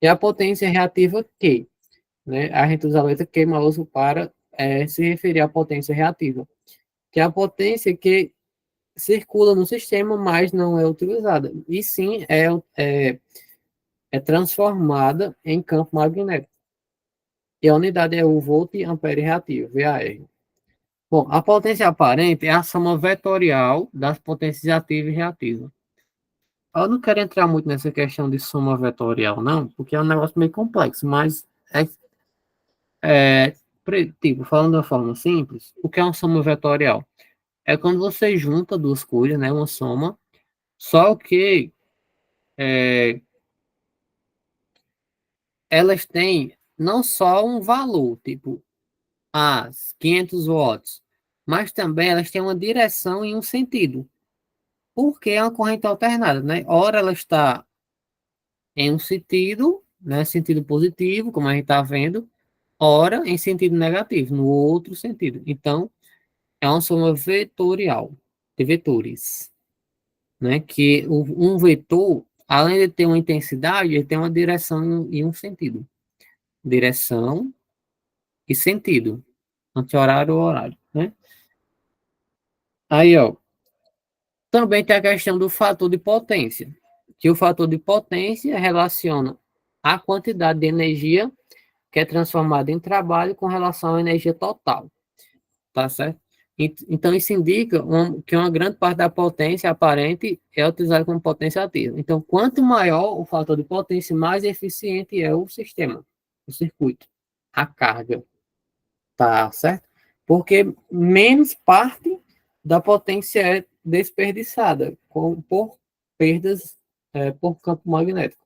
E a potência reativa, Q, né? A gente usa a letra Q maiúsculo para se referir à potência reativa, que é a potência que circula no sistema, mas não é utilizada. E sim é transformada em campo magnético. E a unidade é o volt ampere reativo, VAR. Bom, a potência aparente é a soma vetorial das potências ativa e reativa. Eu não quero entrar muito nessa questão de soma vetorial, não, porque é um negócio meio complexo, mas tipo, falando de uma forma simples, o que é uma soma vetorial? É quando você junta duas coisas, né, uma soma, só que elas têm não só um valor, tipo, 500 watts, mas também elas têm uma direção e um sentido. Porque é uma corrente alternada, né? Ora ela está em um sentido, né, sentido positivo, como a gente está vendo, ora em sentido negativo, no outro sentido. Então, é uma soma vetorial de vetores, né? Que um vetor, além de ter uma intensidade, ele tem uma direção e um sentido. Direção e sentido. Anti-horário ou horário, né? Aí, ó, também tem a questão do fator de potência, que o fator de potência relaciona a quantidade de energia que é transformada em trabalho com relação à energia total, tá certo? Então, isso indica que uma grande parte da potência aparente é utilizada como potência ativa. Então, quanto maior o fator de potência, mais eficiente é o sistema, o circuito, a carga, tá certo? Porque menos parte da potência é desperdiçada por perdas por campo magnético.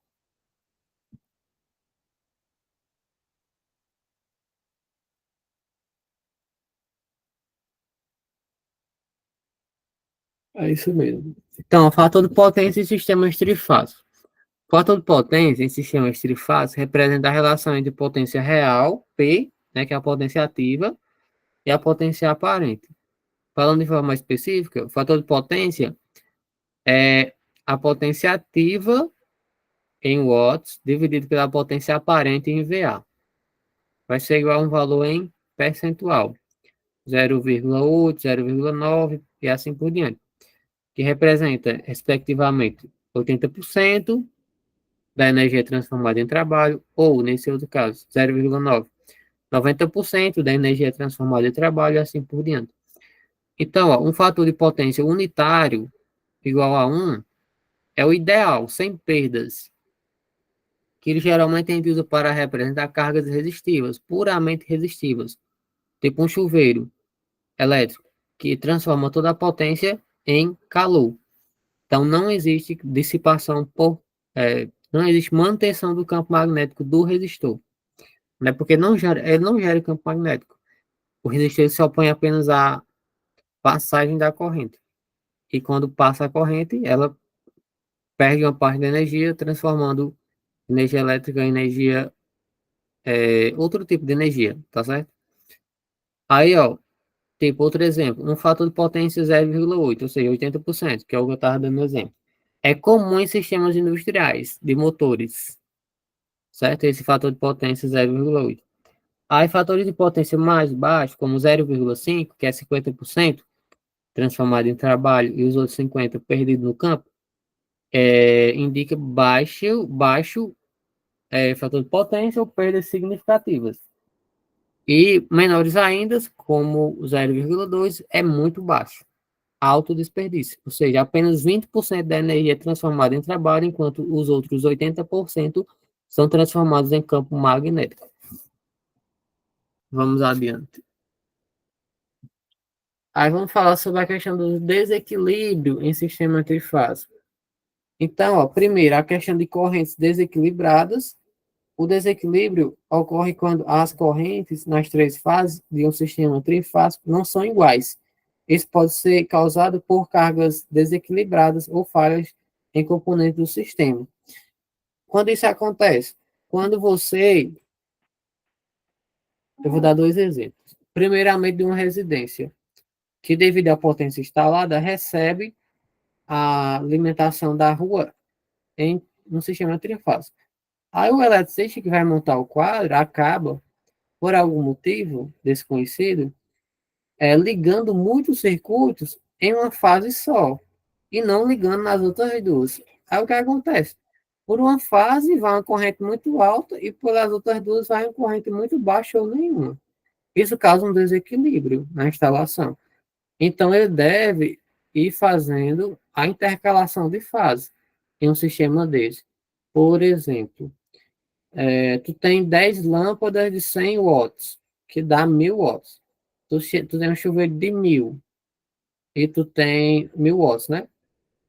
É isso mesmo. Então, fator de potência em sistemas trifásicos. Fator de potência em sistemas trifásicos representa a relação entre potência real, P, né, que é a potência ativa, e a potência aparente. Falando de forma mais específica, o fator de potência é a potência ativa em watts dividido pela potência aparente em VA. Vai ser igual a um valor em percentual, 0,8, 0,9 e assim por diante, que representa, respectivamente, 80% da energia transformada em trabalho, ou, nesse outro caso, 0,9, 90% da energia transformada em trabalho e assim por diante. Então, ó, um fator de potência unitário igual a 1 é o ideal, sem perdas, que ele geralmente a gente usa para representar cargas resistivas, puramente resistivas, tipo um chuveiro elétrico, que transforma toda a potência em calor. Então, não existe dissipação não existe manutenção do campo magnético do resistor, né? Porque ele não gera campo magnético. O resistor se opõe apenas à passagem da corrente. E quando passa a corrente, ela perde uma parte da energia, transformando energia elétrica em energia, outro tipo de energia, tá certo? Aí, ó, tipo, outro exemplo, um fator de potência 0,8, ou seja, 80%, que é o que eu estava dando no exemplo. É comum em sistemas industriais de motores, certo? Esse fator de potência 0,8. Aí, fatores de potência mais baixos, como 0,5, que é 50%, transformado em trabalho, e os outros 50% perdido no campo, indica baixo fator de potência ou perdas significativas. E menores ainda, como 0,2, é muito baixo, alto desperdício. Ou seja, apenas 20% da energia é transformada em trabalho, enquanto os outros 80% são transformados em campo magnético. Vamos adiante. Aí vamos falar sobre a questão do desequilíbrio em sistema trifásico. Então, ó, primeiro, a questão de correntes desequilibradas. O desequilíbrio ocorre quando as correntes nas três fases de um sistema trifásico não são iguais. Isso pode ser causado por cargas desequilibradas ou falhas em componentes do sistema. Quando isso acontece? Quando você. Eu vou dar dois exemplos. Primeiramente, de uma residência, que devido à potência instalada, recebe a alimentação da rua em um sistema trifásico. Aí o eletricista que vai montar o quadro acaba, por algum motivo desconhecido, ligando muitos circuitos em uma fase só e não ligando nas outras duas. Aí o que acontece? Por uma fase vai uma corrente muito alta e pelas outras duas vai uma corrente muito baixa ou nenhuma. Isso causa um desequilíbrio na instalação. Então ele deve ir fazendo a intercalação de fases em um sistema desse. Por exemplo, tu tem 10 lâmpadas de 100 watts, que dá 1000 watts. Tu tem um chuveiro de 1000 e tu tem 1000 watts, né?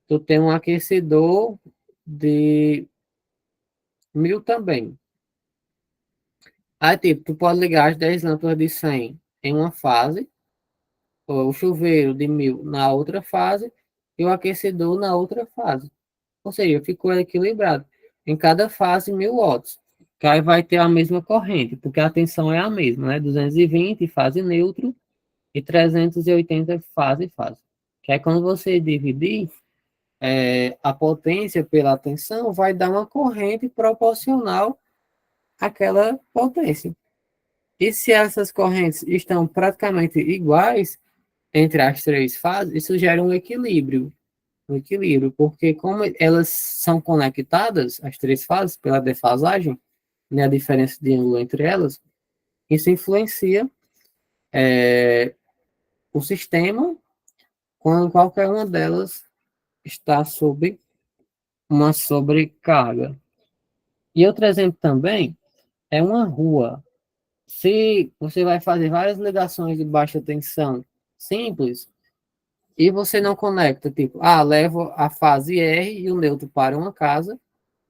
Tu tem um aquecedor de 1000 também. Aí, tipo, tu pode ligar as 10 lâmpadas de 100 em uma fase, ou o chuveiro de 1000 na outra fase e o aquecedor na outra fase. Ou seja, ficou equilibrado. Em cada fase, 1000 watts. Que aí vai ter a mesma corrente, porque a tensão é a mesma, né? 220 fase neutro e 380 fase. Que aí quando você dividir a potência pela tensão, vai dar uma corrente proporcional àquela potência. E se essas correntes estão praticamente iguais entre as três fases, isso gera um equilíbrio, porque como elas são conectadas, as três fases, pela defasagem, né, a diferença de ângulo entre elas, isso influencia o sistema quando qualquer uma delas está sob uma sobrecarga. E outro exemplo também é uma rua. Se você vai fazer várias ligações de baixa tensão simples, e você não conecta, tipo, levo a fase R e o neutro para uma casa,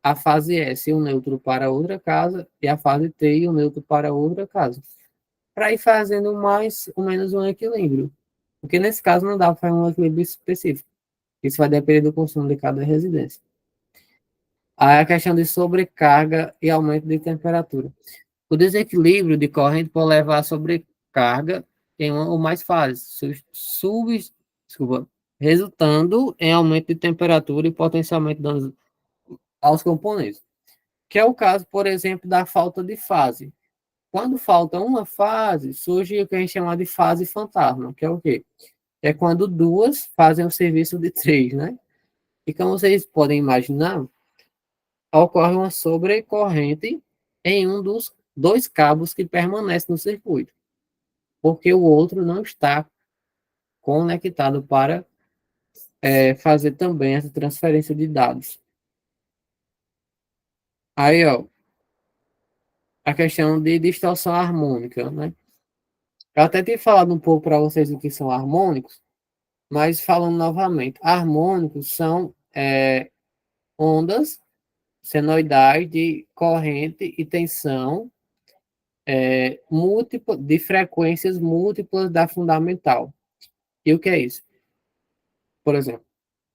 a fase S e o neutro para outra casa, e a fase T e o neutro para outra casa. Para ir fazendo mais ou menos um equilíbrio. Porque nesse caso não dá para fazer um equilíbrio específico. Isso vai depender do consumo de cada residência. Aí a questão de sobrecarga e aumento de temperatura. O desequilíbrio de corrente pode levar a sobrecarga em uma ou mais fases, resultando em aumento de temperatura e potencialmente danos aos componentes. Que é o caso, por exemplo, da falta de fase. Quando falta uma fase, surge o que a gente chama de fase fantasma, que é o quê? É quando duas fazem o serviço de três, né? E como vocês podem imaginar, ocorre uma sobrecorrente em um dos dois cabos que permanece no circuito, porque o outro não está conectado para fazer também essa transferência de dados. Aí, ó, a questão de distorção harmônica, né? Eu até tinha falado um pouco para vocês o que são harmônicos, mas falando novamente, harmônicos são ondas senoidais de corrente e tensão múltipla, de frequências múltiplas da fundamental. E o que é isso? Por exemplo,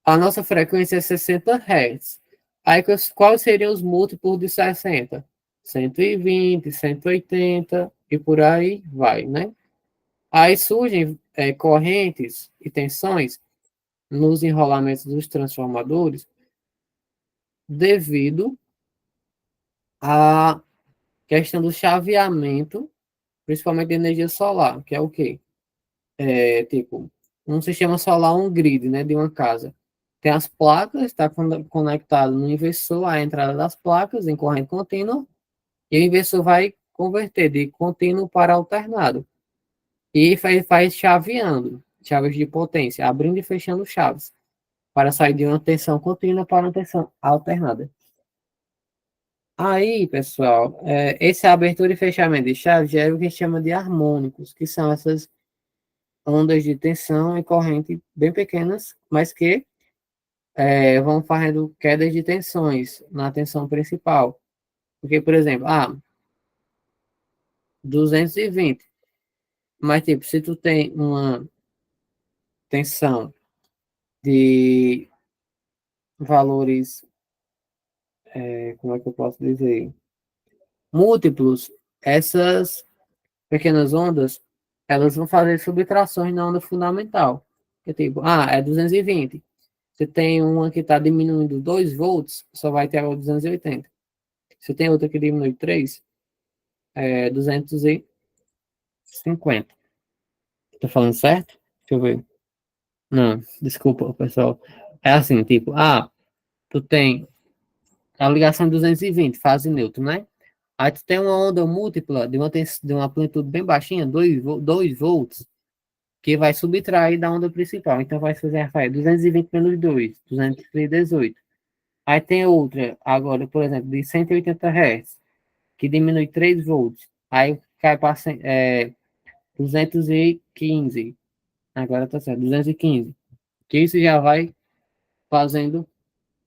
a nossa frequência é 60 Hz. Aí, quais seriam os múltiplos de 60? 120, 180 e por aí vai, né? Aí surgem correntes e tensões nos enrolamentos dos transformadores devido à questão do chaveamento, principalmente de energia solar, que é o quê? Tipo, um sistema solar, um grid, né, de uma casa. Tem as placas, está conectado no inversor, a entrada das placas em corrente contínua, e o inversor vai converter de contínuo para alternado. E faz chaveando, chaves de potência, abrindo e fechando chaves, para sair de uma tensão contínua para uma tensão alternada. Aí, pessoal, essa abertura e fechamento de chaves gera o que a gente chama de harmônicos, que são essas ondas de tensão e corrente bem pequenas, mas que vão fazendo quedas de tensões na tensão principal. Porque, por exemplo, 220. Mas, tipo, se tu tem uma tensão de valores, como é que eu posso dizer? Múltiplos, essas pequenas ondas, elas vão fazer subtrações na onda fundamental. Que tipo, é 220. Você tem uma que está diminuindo 2 volts, só vai ter agora 280. Você tem outra que diminui 3, 250. Tô falando certo? Deixa eu ver. Não, desculpa, pessoal. É assim, tipo, tu tem a ligação de 220, fase neutro, né? Aí tu tem uma onda múltipla de uma amplitude bem baixinha, 2 volts, que vai subtrair da onda principal. Então vai fazer, Rafael, 220 menos 2, 218. Aí tem outra, agora, por exemplo, de 180 Hz, que diminui 3 volts. Aí cai para 215. Agora tá certo, 215. Que isso já vai fazendo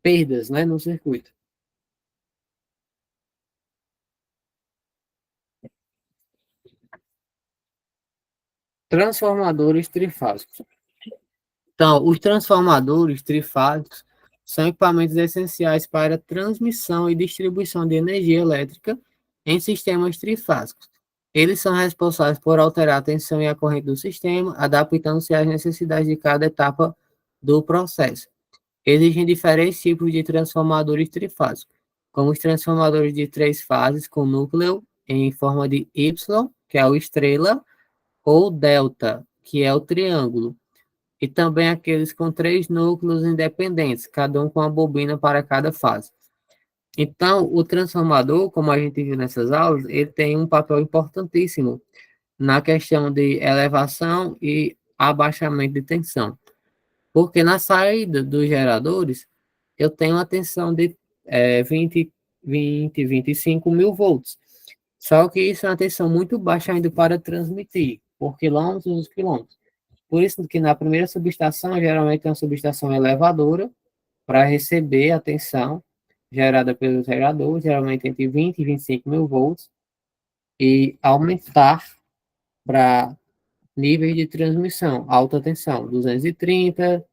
perdas, né, no circuito. Transformadores trifásicos. Então, os transformadores trifásicos são equipamentos essenciais para transmissão e distribuição de energia elétrica em sistemas trifásicos. Eles são responsáveis por alterar a tensão e a corrente do sistema, adaptando-se às necessidades de cada etapa do processo. Existem diferentes tipos de transformadores trifásicos, como os transformadores de 3 fases com núcleo em forma de Y, que é o estrela, ou delta, que é o triângulo, e também aqueles com 3 núcleos independentes, cada um com uma bobina para cada fase. Então, o transformador, como a gente viu nessas aulas, ele tem um papel importantíssimo na questão de elevação e abaixamento de tensão. Porque na saída dos geradores, eu tenho uma tensão de 25 mil volts. Só que isso é uma tensão muito baixa ainda para transmitir, por quilômetros e quilômetros. Por isso que na primeira subestação, geralmente é uma subestação elevadora, para receber a tensão gerada pelo gerador, geralmente entre 20 e 25 mil volts, e aumentar para níveis de transmissão, alta tensão, 230,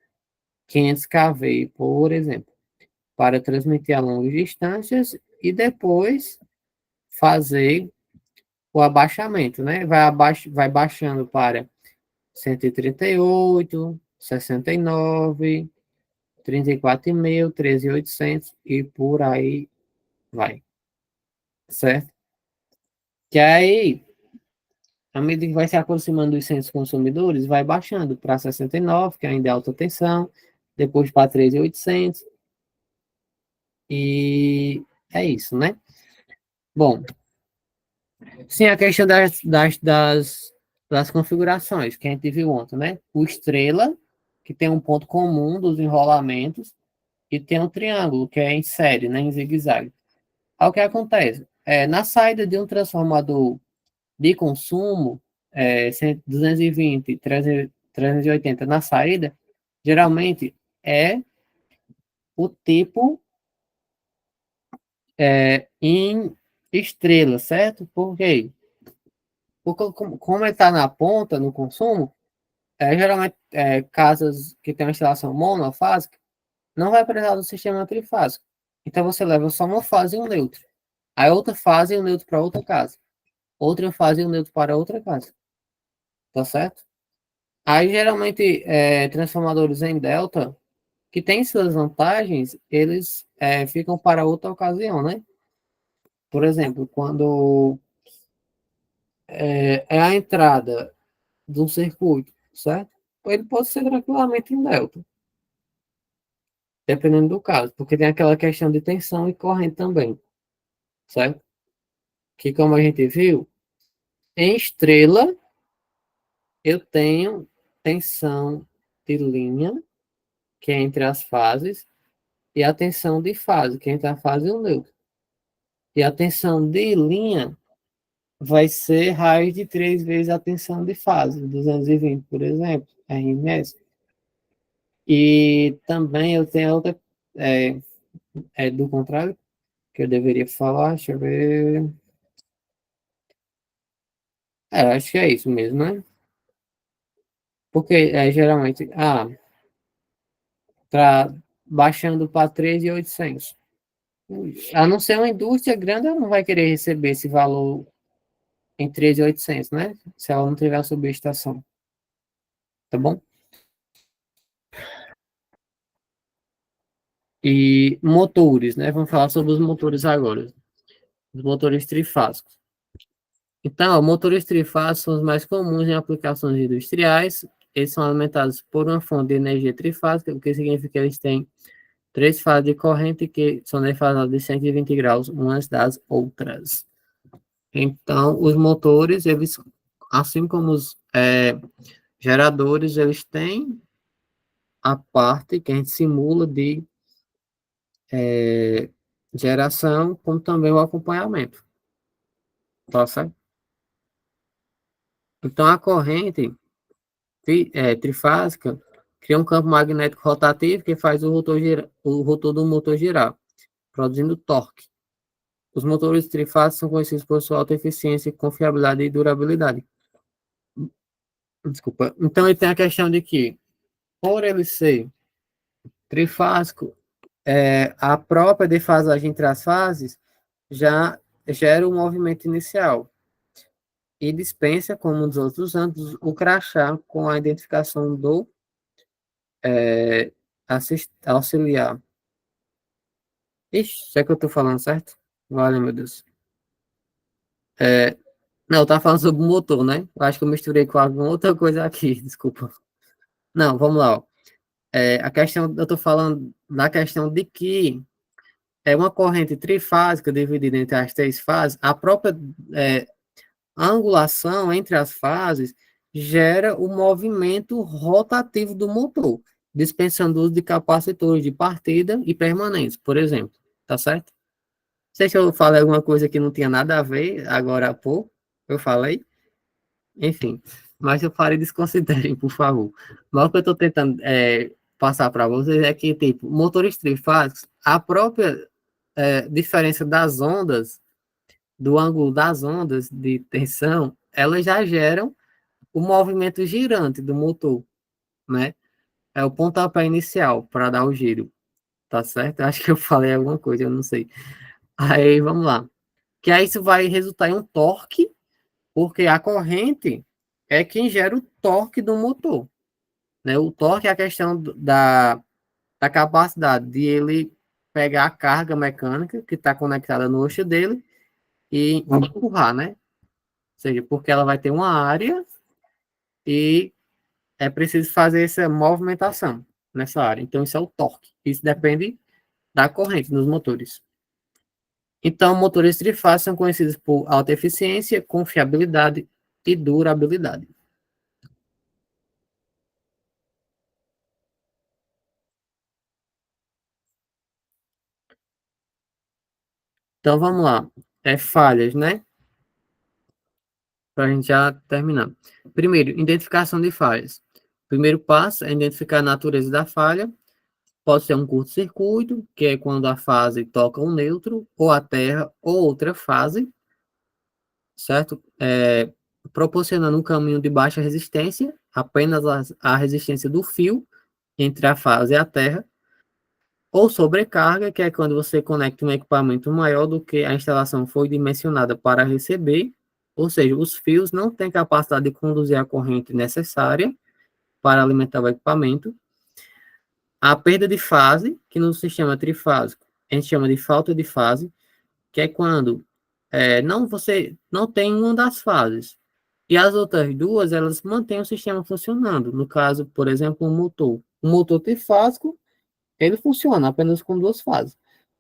500 kV, por exemplo, para transmitir a longas distâncias e depois fazer o abaixamento, né? Vai baixando para 138, 69, 34,5, 13.800 e por aí vai, certo? Que aí, à medida que vai se aproximando dos centros consumidores, vai baixando para 69, que ainda é alta tensão, depois para 13.800 e é isso, né? Bom, sim, a questão das configurações que a gente viu ontem, né? O estrela, que tem um ponto comum dos enrolamentos, e tem um triângulo, que é em série, né? Em zigue-zague. Aí o que acontece? Na saída de um transformador de consumo, 220, 380 na saída, geralmente é o tipo em estrela, certo? Por quê? Porque como ele está na ponta, no consumo, geralmente casas que têm uma instalação monofásica, não vai precisar do sistema trifásico. Então você leva só uma fase e um neutro. Aí outra fase e um neutro para outra casa. Outra fase e um neutro para outra casa. Tá certo? Aí geralmente transformadores em delta, que tem suas vantagens, eles ficam para outra ocasião, né? Por exemplo, quando é a entrada de um circuito, certo? Ele pode ser tranquilamente em delta, dependendo do caso, porque tem aquela questão de tensão e corrente também, certo? Que como a gente viu, em estrela eu tenho tensão de linha, que é entre as fases, e a tensão de fase, que é entre a fase e o neutro. E a tensão de linha vai ser raiz de 3 vezes a tensão de fase, 220, por exemplo, RMS. E também eu tenho outra, é, do contrário, que eu deveria falar, deixa eu ver. Acho que é isso mesmo, né? Porque geralmente, tá baixando para 3.800. A não ser uma indústria grande, ela não vai querer receber esse valor em 3.800, né? Se ela não tiver a subestação. Tá bom? E motores, né? Vamos falar sobre os motores agora. Os motores trifásicos. Então, motores trifásicos são os mais comuns em aplicações industriais. Eles são alimentados por uma fonte de energia trifásica, o que significa que eles têm três fases de corrente que são defasadas de 120 graus umas das outras. Então, os motores, eles, assim como os geradores, eles têm a parte que a gente simula de geração, como também o acompanhamento. Tá certo? Então, a corrente trifásica cria um campo magnético rotativo que faz o rotor do motor girar, produzindo torque. Os motores trifásicos são conhecidos por sua alta eficiência, confiabilidade e durabilidade. Desculpa. Então, ele tem a questão de que, por ele ser trifásico, a própria defasagem entre as fases já gera o movimento inicial e dispensa, como nos outros anos, o crachá com a identificação do auxiliar. Ixi, será que eu estou falando certo? Vale, meu Deus. Não, eu estava falando sobre o motor, né? Eu acho que eu misturei com alguma outra coisa aqui, desculpa. Não, vamos lá. Ó. A questão, eu estou falando da questão de que é uma corrente trifásica dividida entre as três fases, a própria angulação entre as fases gera o movimento rotativo do motor, dispensando o uso de capacitores de partida e permanentes, por exemplo. Tá certo? Não sei se eu falei alguma coisa que não tinha nada a ver, agora há pouco, eu falei. Enfim, mas eu parei desconsiderem, por favor. Mas o que eu estou tentando passar para vocês é que, tipo, motores trifásicos, a própria diferença das ondas, do ângulo das ondas de tensão, elas já geram o movimento girante do motor, né? É o pontapé inicial para dar o giro, tá certo? Acho que eu falei alguma coisa, eu não sei. Aí, vamos lá. Que aí isso vai resultar em um torque, porque a corrente é quem gera o torque do motor, né? O torque é a questão da capacidade de ele pegar a carga mecânica que está conectada no eixo dele e empurrar, né? Ou seja, porque ela vai ter uma área e é preciso fazer essa movimentação nessa área. Então, isso é o torque. Isso depende da corrente nos motores. Então, motores trifásicos são conhecidos por alta eficiência, confiabilidade e durabilidade. Então, vamos lá. Falhas, né? Para a gente já terminar. Primeiro, identificação de falhas. Primeiro passo é identificar a natureza da falha. Pode ser um curto-circuito, que é quando a fase toca um neutro, ou a terra, ou outra fase, certo? Proporcionando um caminho de baixa resistência, apenas a resistência do fio entre a fase e a terra, ou sobrecarga, que é quando você conecta um equipamento maior do que a instalação foi dimensionada para receber, ou seja, os fios não têm capacidade de conduzir a corrente necessária para alimentar o equipamento. A perda de fase, que no sistema trifásico a gente chama de falta de fase, que é quando você não tem uma das fases. E as outras duas, elas mantêm o sistema funcionando. No caso, por exemplo, um motor. O motor trifásico, ele funciona apenas com duas fases.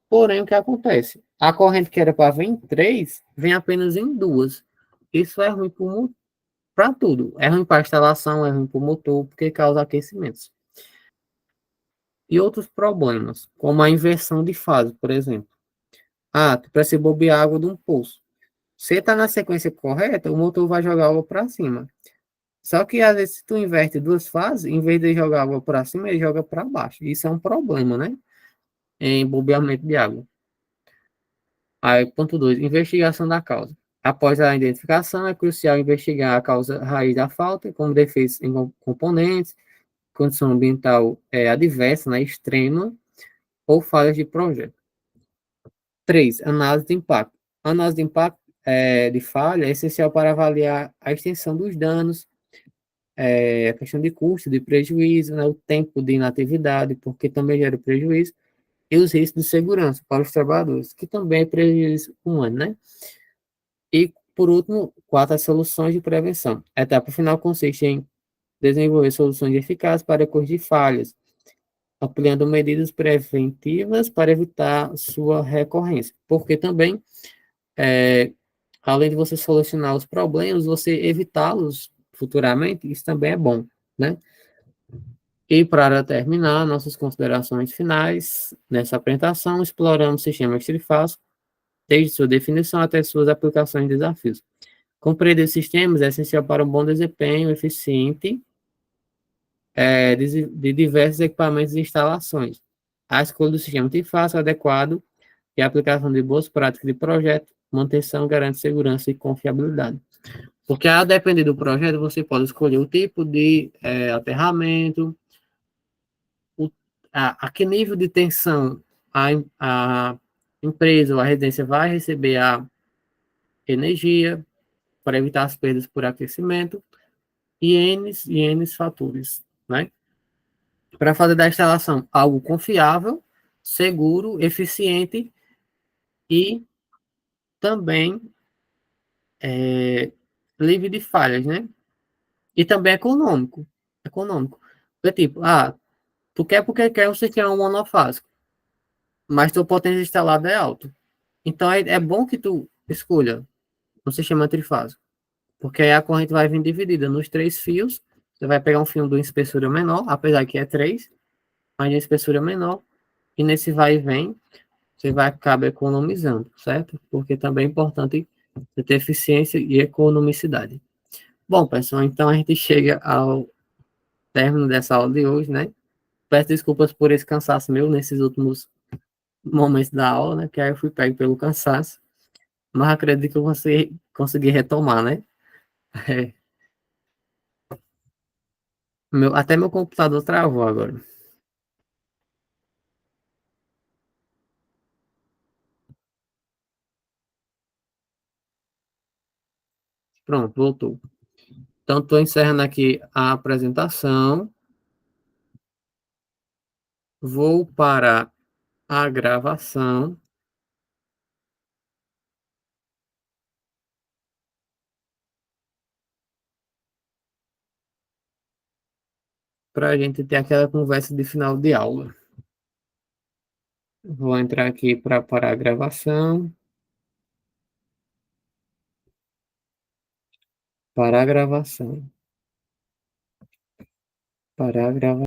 Porém, o que acontece? A corrente que era para vir em três, vem apenas em duas. Isso é ruim para tudo. É ruim para a instalação, é ruim para o motor, porque causa aquecimentos. E outros problemas, como a inversão de fase, por exemplo. Tu precisa bobear água de um poço. Se está na sequência correta, o motor vai jogar água para cima. Só que às vezes se tu inverte duas fases, em vez de jogar água para cima, ele joga para baixo. Isso é um problema, né? Em bombeamento de água. Aí, ponto 2, investigação da causa. Após a identificação, é crucial investigar a causa raiz da falta, como defeitos em componentes, condição ambiental adversa, né, extrema, ou falhas de projeto. 3, análise de impacto. Análise de impacto de falha é essencial para avaliar a extensão dos danos, a questão de custo, de prejuízo, né, o tempo de inatividade, porque também gera prejuízo, e os riscos de segurança para os trabalhadores, que também é prejuízo humano, né? E, por último, 4, as soluções de prevenção. A etapa final consiste em desenvolver soluções eficazes para corrigir falhas, ampliando medidas preventivas para evitar sua recorrência. Porque também, além de você solucionar os problemas, você evitá-los futuramente, isso também é bom, né? E para terminar, nossas considerações finais nessa apresentação, exploramos o sistema trifásico, desde sua definição até suas aplicações e desafios. Compreender sistemas é essencial para um bom desempenho eficiente de diversos equipamentos e instalações. A escolha do sistema trifásico adequado e a aplicação de boas práticas de projeto, manutenção garante segurança e confiabilidade. Porque, a depender do projeto, você pode escolher o tipo de aterramento, a que nível de tensão a empresa ou a residência vai receber a energia para evitar as perdas por aquecimento e N fatores, né? Para fazer da instalação algo confiável, seguro, eficiente e também livre de falhas, né? E também econômico. Econômico. Porque, tipo, tu quer porque quer, você quer um monofásico, mas teu potência instalada é alto. Então, é bom que tu escolha um sistema trifásico, porque aí a corrente vai vir dividida nos 3 fios, você vai pegar um fio de espessura menor, apesar que é 3, mas de espessura menor, e nesse vai e vem, você vai acabar economizando, certo? Porque também é importante você ter eficiência e economicidade. Bom, pessoal, então a gente chega ao término dessa aula de hoje, né? Peço desculpas por esse cansaço meu nesses últimos momentos da aula, né? Que aí eu fui pego pelo cansaço, mas acredito que eu consegui retomar, né? É, até meu computador travou agora. Pronto, voltou. Então, estou encerrando aqui a apresentação. Vou parar a gravação. Para a gente ter aquela conversa de final de aula. Vou entrar aqui para parar a gravação. Parar a gravação. Parar a gravação.